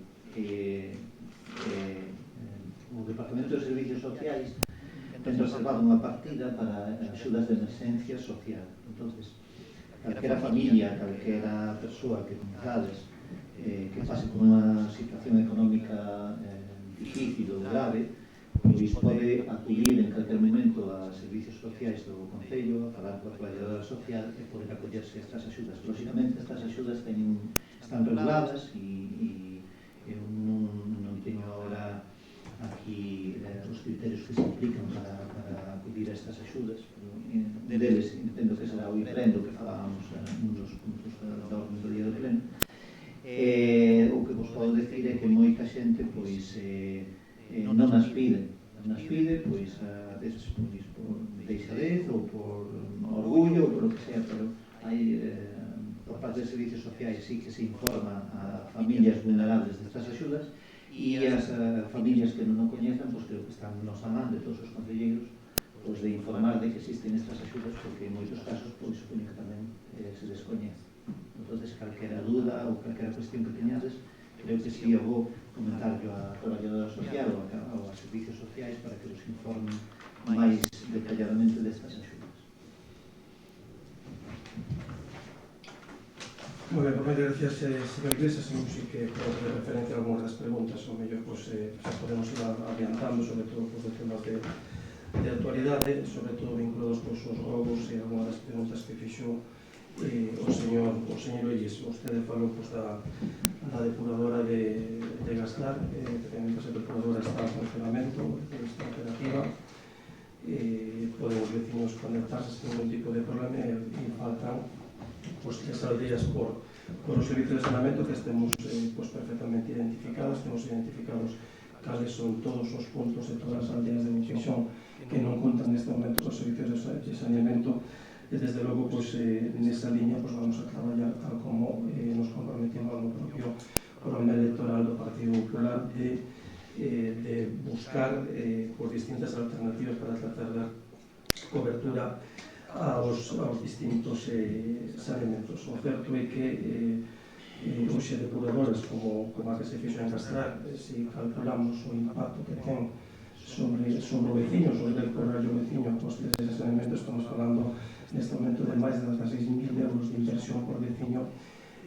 O Departamento de Servicios Sociais ten reservado unha partida para axudas de emerxencia social. Entonces, calquera familia, calquera persoa que conozades que pase por unha situación económica difícil ou grave, pois pode acudir en calquer momento a servicios sociais do Concello, a falar coa traballadora social e poder acollerse a estas axudas. Lógicamente, estas axudas están reguladas e eu non teño agora aquí os criterios que se implican para acudir a estas axudas, pero deles entendo que será o IFREN do que falábamos nun dos puntos da orden do día do pleno. O que vos podo decir é que moita xente pois non as pide, pois a veces por deixadez ou por orgullo ou por o que sea, pero hai por parte de servicios sociais sí que se informa a familias vulnerables destas axudas e as familias que non o coñezan, pois creo que están nos a man de todos os concelleiros pois de informar de que existen estas axudas, porque en moitos casos pois supoño que tamén se descoñece. Entonces, calquera dúda ou calquera cuestión que teñades, creo que sí eu vou comentarlo a traballadora social ou a servicios sociais para que os informen máis detalladamente destas axudas. Moi ben, por medio, gracias, señor Iglesias, sí que podo fazer referencia a algunhas das preguntas, ou mellor, xa podemos ir adiantando, sobre todo, os temas de actualidade, sobre todo vinculados cos robos e algunhas das preguntas que fixo o señor Iglesias. Vostede falou da depuradora de Gastar, efectivamente esa depuradora está en funcionamento, está operativa, poden os vecinos conectarse sin ningún tipo de problema e faltan tres aldeas por os servicios de saneamento que estemos perfectamente identificados, temos identificados cales son todos os puntos de todas as aldeas de Monfeixón que non contan neste momento os servicios de saneamento. E desde logo, nesa liña vamos a traballar tal como nos comprometimos no propio programa electoral do Partido Popular de buscar distintas alternativas para tratar de dar cobertura aos distintos saneamentos. O certo é que hoxe depuradoras como a que se fixo en Castrar, se calculamos o impacto que ten sobre o veciño, sobre el corrallo veciño cos de saneamento, estamos falando neste momento de máis de 16.000 euros de inversión por veciño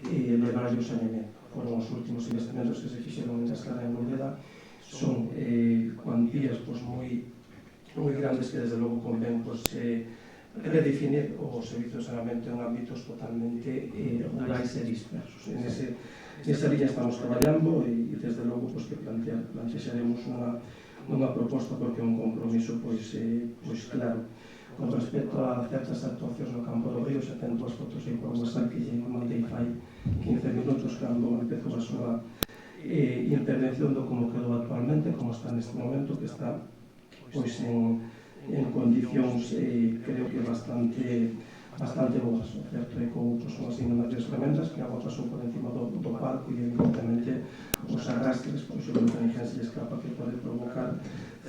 de barrio saneamento. Foron os últimos investimentos que se fixeron en Castrar e en Loureda, son cuantías moi grandes que desde logo convén redefinir o servicio de saneamento en ámbitos totalmente rurais e dispersos. Nesa liña estamos traballando e desde logo que plantexaremos unha proposta porque é un compromiso claro. Con respecto a certas actuacións no campo do río, xa ten dúas fotos aí por WhatsApp que lle mandei fai 15 minutos cando empezou a súa intervención do como quedou actualmente, como está neste momento, que está en condicións creo que bastante boas. O certo é que houve unhas inundacións tremendas que a agua pasou por encima do parco e evidentemente os arrastres, o que a ninguén se le escapa que pode provocar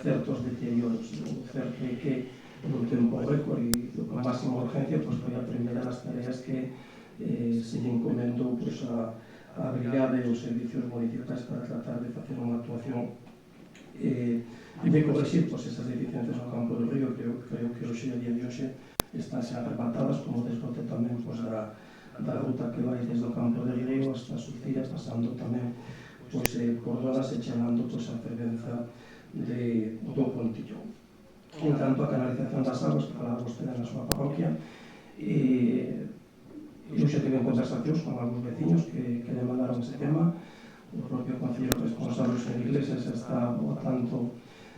certos deterioros. O certo é que nun tempo récord e con máxima urgencia foi a primeira das tareas que se lle encomendou a brigada e os servicios municipais para tratar de facer unha actuación de corregir esas deficiencias no campo do río. Creo que hoxe, a día de hoxe, están xa rematadas, como desbote tamén da ruta que vai desde o campo de Río hasta Sucira, pasando tamén por zonas e chegando a Fervenza do Pontillón. En canto a canalización das aguas, que falaba vostede na súa parroquia, eu xa tive conversacións con algúns veciños que demandaron ese tema. O propio concello responsable, en Iglesias, está ao tanto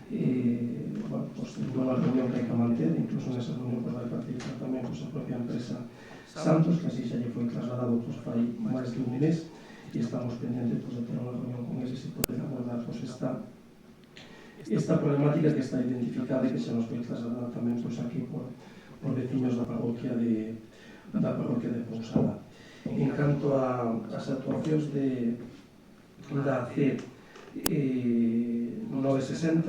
dunha reunión que hai que manter. Incluso nesa reunión vai participar tamén a propia empresa Santos, que así xa lle foi trasladado fai máis de un mes, e estamos pendentes de ter unha reunión con eles e poder abordar esta problemática que está identificada e que xa nos foi trasladada tamén aquí por veciños da parroquia de Pousada. En canto ás actuacións da AC 960,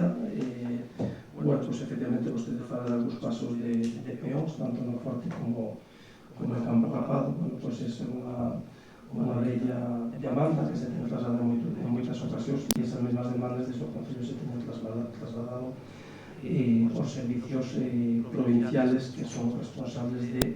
efectivamente vostede fala de algúns pasos de peóns, tanto no Forte como no Campo Rapado. É unha bella demanda que se ten trasladado en moitas ocasións, e esas mesmas demandas desde o Concello se teñen trasladado aos servicios provinciales que son responsables de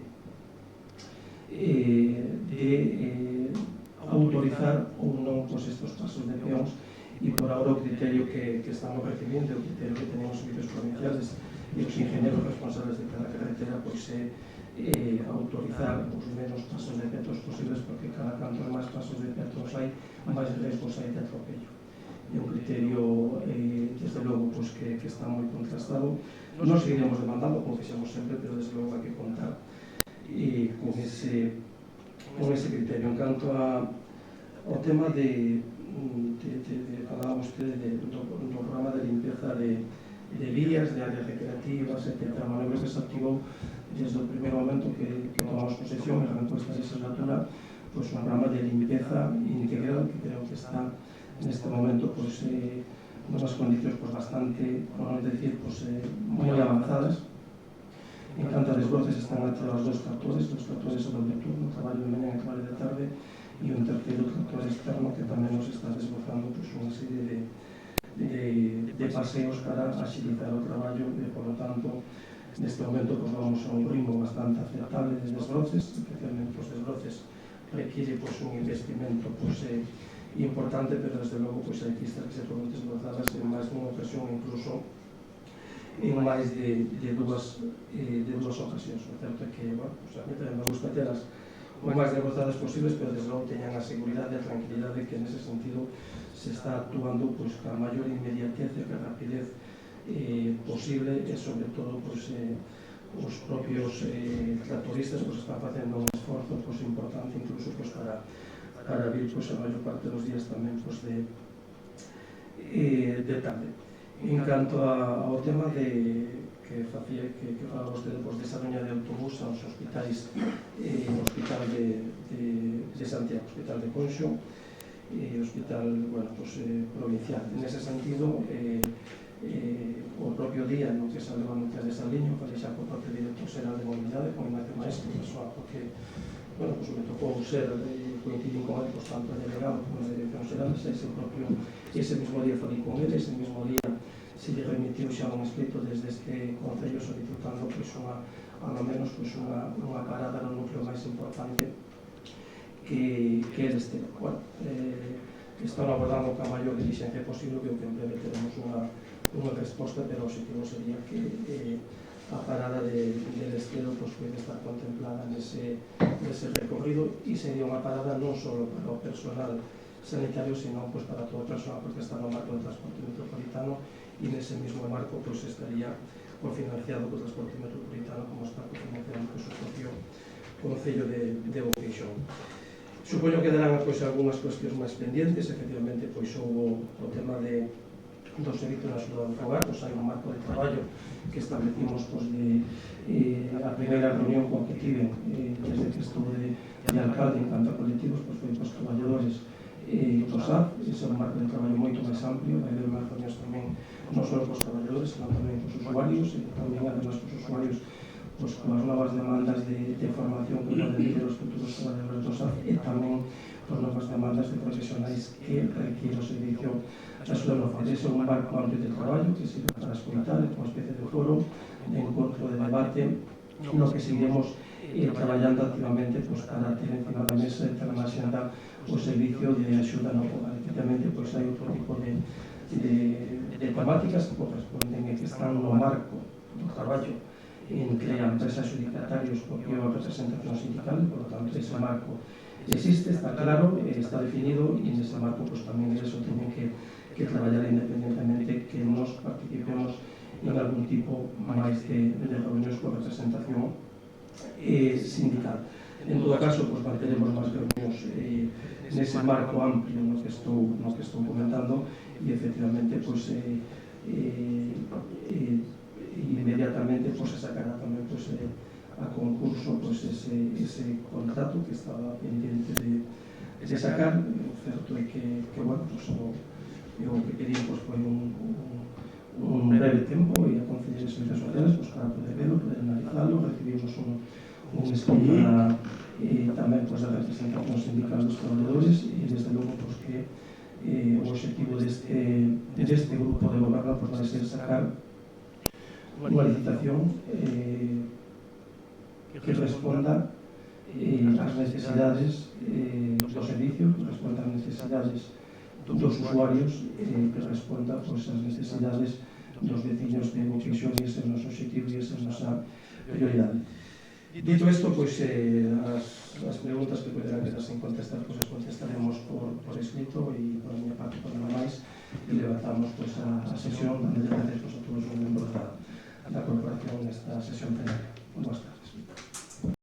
autorizar ou non estes pasos de peóns, e por ahora o criterio que estamos recibindo, o criterio que tenemos os servicios provinciales e os ingenieros responsables de cada carretera, é autorizar os menos pasos de petos posibles, porque cada canto máis pasos de petos hai, máis riesgos hai de atropello. É un criterio, desde logo, que está moi contrastado. Non seguiremos demandando, como fixemos sempre, pero desde logo hai que contar con ese criterio. En canto ao tema falaba vostede do programa de limpeza de vías, de áreas recreativas, etc. Manuel que se activou desde o primeiro momento que tomamos posesión en la encuesta de legislatura, un programa de limpeza integral que creo que está neste momento en unhas condicións bastante, por non decir, moi avanzadas. En canto a desbroces, están activados dos tractores sobre o turno, traballo de mañá e traballo de tarde, e un terceiro tractor externo que tamén nos está desbrozando unha serie de paseos para axilizar o traballo, e, por lo tanto, neste momento vamos a un ritmo bastante aceptable de desbroces. Especialmente os desbroces requiere un investimento importante, pero desde logo hai pistas que se poden desbrozadas en máis dunha ocasión, incluso en máis de dúas ocasións. O certo é que, a mí tamén me gusta telas o máis desbrozadas posibles, pero desde logo teñan a seguridade e a tranquilidade que nese sentido se está actuando ca maior inmediatez e ca rapidez posible, e sobre todo os propios tractoristas están facendo un esforzo importante, incluso para vir a maior parte dos días tamén de tarde. En canto ao tema que falaba vostede desa liña de autobús aos hospitais, Hospital de Santiago, Hospital de Conxo e Hospital provincial. En ese sentido, o propio día no que salió a anunciar esa liña, falei xa por parte do director xeral de mobilidade, con Ignacio Maestro, porque me tocou coincidir con él, tanto el delegado como la dirección xeral, ese mismo día falei con él, ese mismo día se lle remitiu xa un escrito desde este concello solicitando ao menos unha parada no núcleo máis importante que é este. Están abordando con a maior diligencia posible, que en breve teremos unha resposta, pero o objetivo sería que a parada del Estero puede estar contemplada nese recorrido, e sería unha parada non só para o personal sanitario, sino para todo o personal, porque está no marco do transporte metropolitano, e nese mesmo marco estaría cofinanciado co transporte metropolitano, como está cofinanciado o propio Concello de Boqueixón. Supoño que darán algunhas cuestións máis pendientes. Efectivamente, houve o tema do servicio de axuda do fogar, hai un marco de traballo que establecimos a primeira reunión que tive desde que estou de alcalde en canto a colectivos, foi os traballadores do SAF. Ese é un marco de traballo moito máis amplio, vai haber máis reunións tamén non só cos traballadores, senón tamén cos usuarios, e tamén además cos usuarios con as novas demandas de formación que poden ter os futuros traballadores do SAF, e tamén con novas demandas de profesionais que requiere o servicio da súa local. Ese é un marco amplio de traballo que sirve para escoitar, é unha especie de foro, de encontro, de debate, no que seguiremos traballando activamente para ter encima da mesa e ter na xenda o servicio de axuda no fogar. Efectivamente, hai outro tipo de temáticas que corresponden e que están no marco do traballo entre a empresa adjudicatarios e a representación sindical, por lo tanto, ese marco existe, está claro, está definido, e nese marco tamén eso teñen que traballar independentemente que nos participemos en algún tipo máis de reunións con representación sindical. En todo caso, manteremos máis reunións nese marco amplio no que estou comentando, e efectivamente inmediatamente se sacará tamén a concurso ese contrato que estaba pendiente de sacar. O certo é que bueno, o que quería foi un breve tempo e a Consellería de Servicios Sociales para poder verlo, poder analizarlo. Recibimos un escrito tamén da representación sindical dos traballadores, e desde logo que o objetivo deste grupo de goberno vai ser sacar unha licitación que responda ás necesidades do servicio, que responda ás necesidades dos usuarios, que responda ás necesidades dos veciños de Boqueixón, e ese é o noso objetivo e esa é a nosa prioridade. Dito isto, as preguntas que poderán quedar sin contestar, as contestaremos por escrito, e por a miña parte por nada máis, e levantamos a sesión, dando gracias a todos os membros da corporación nesta sesión plenaria. Boas tardes.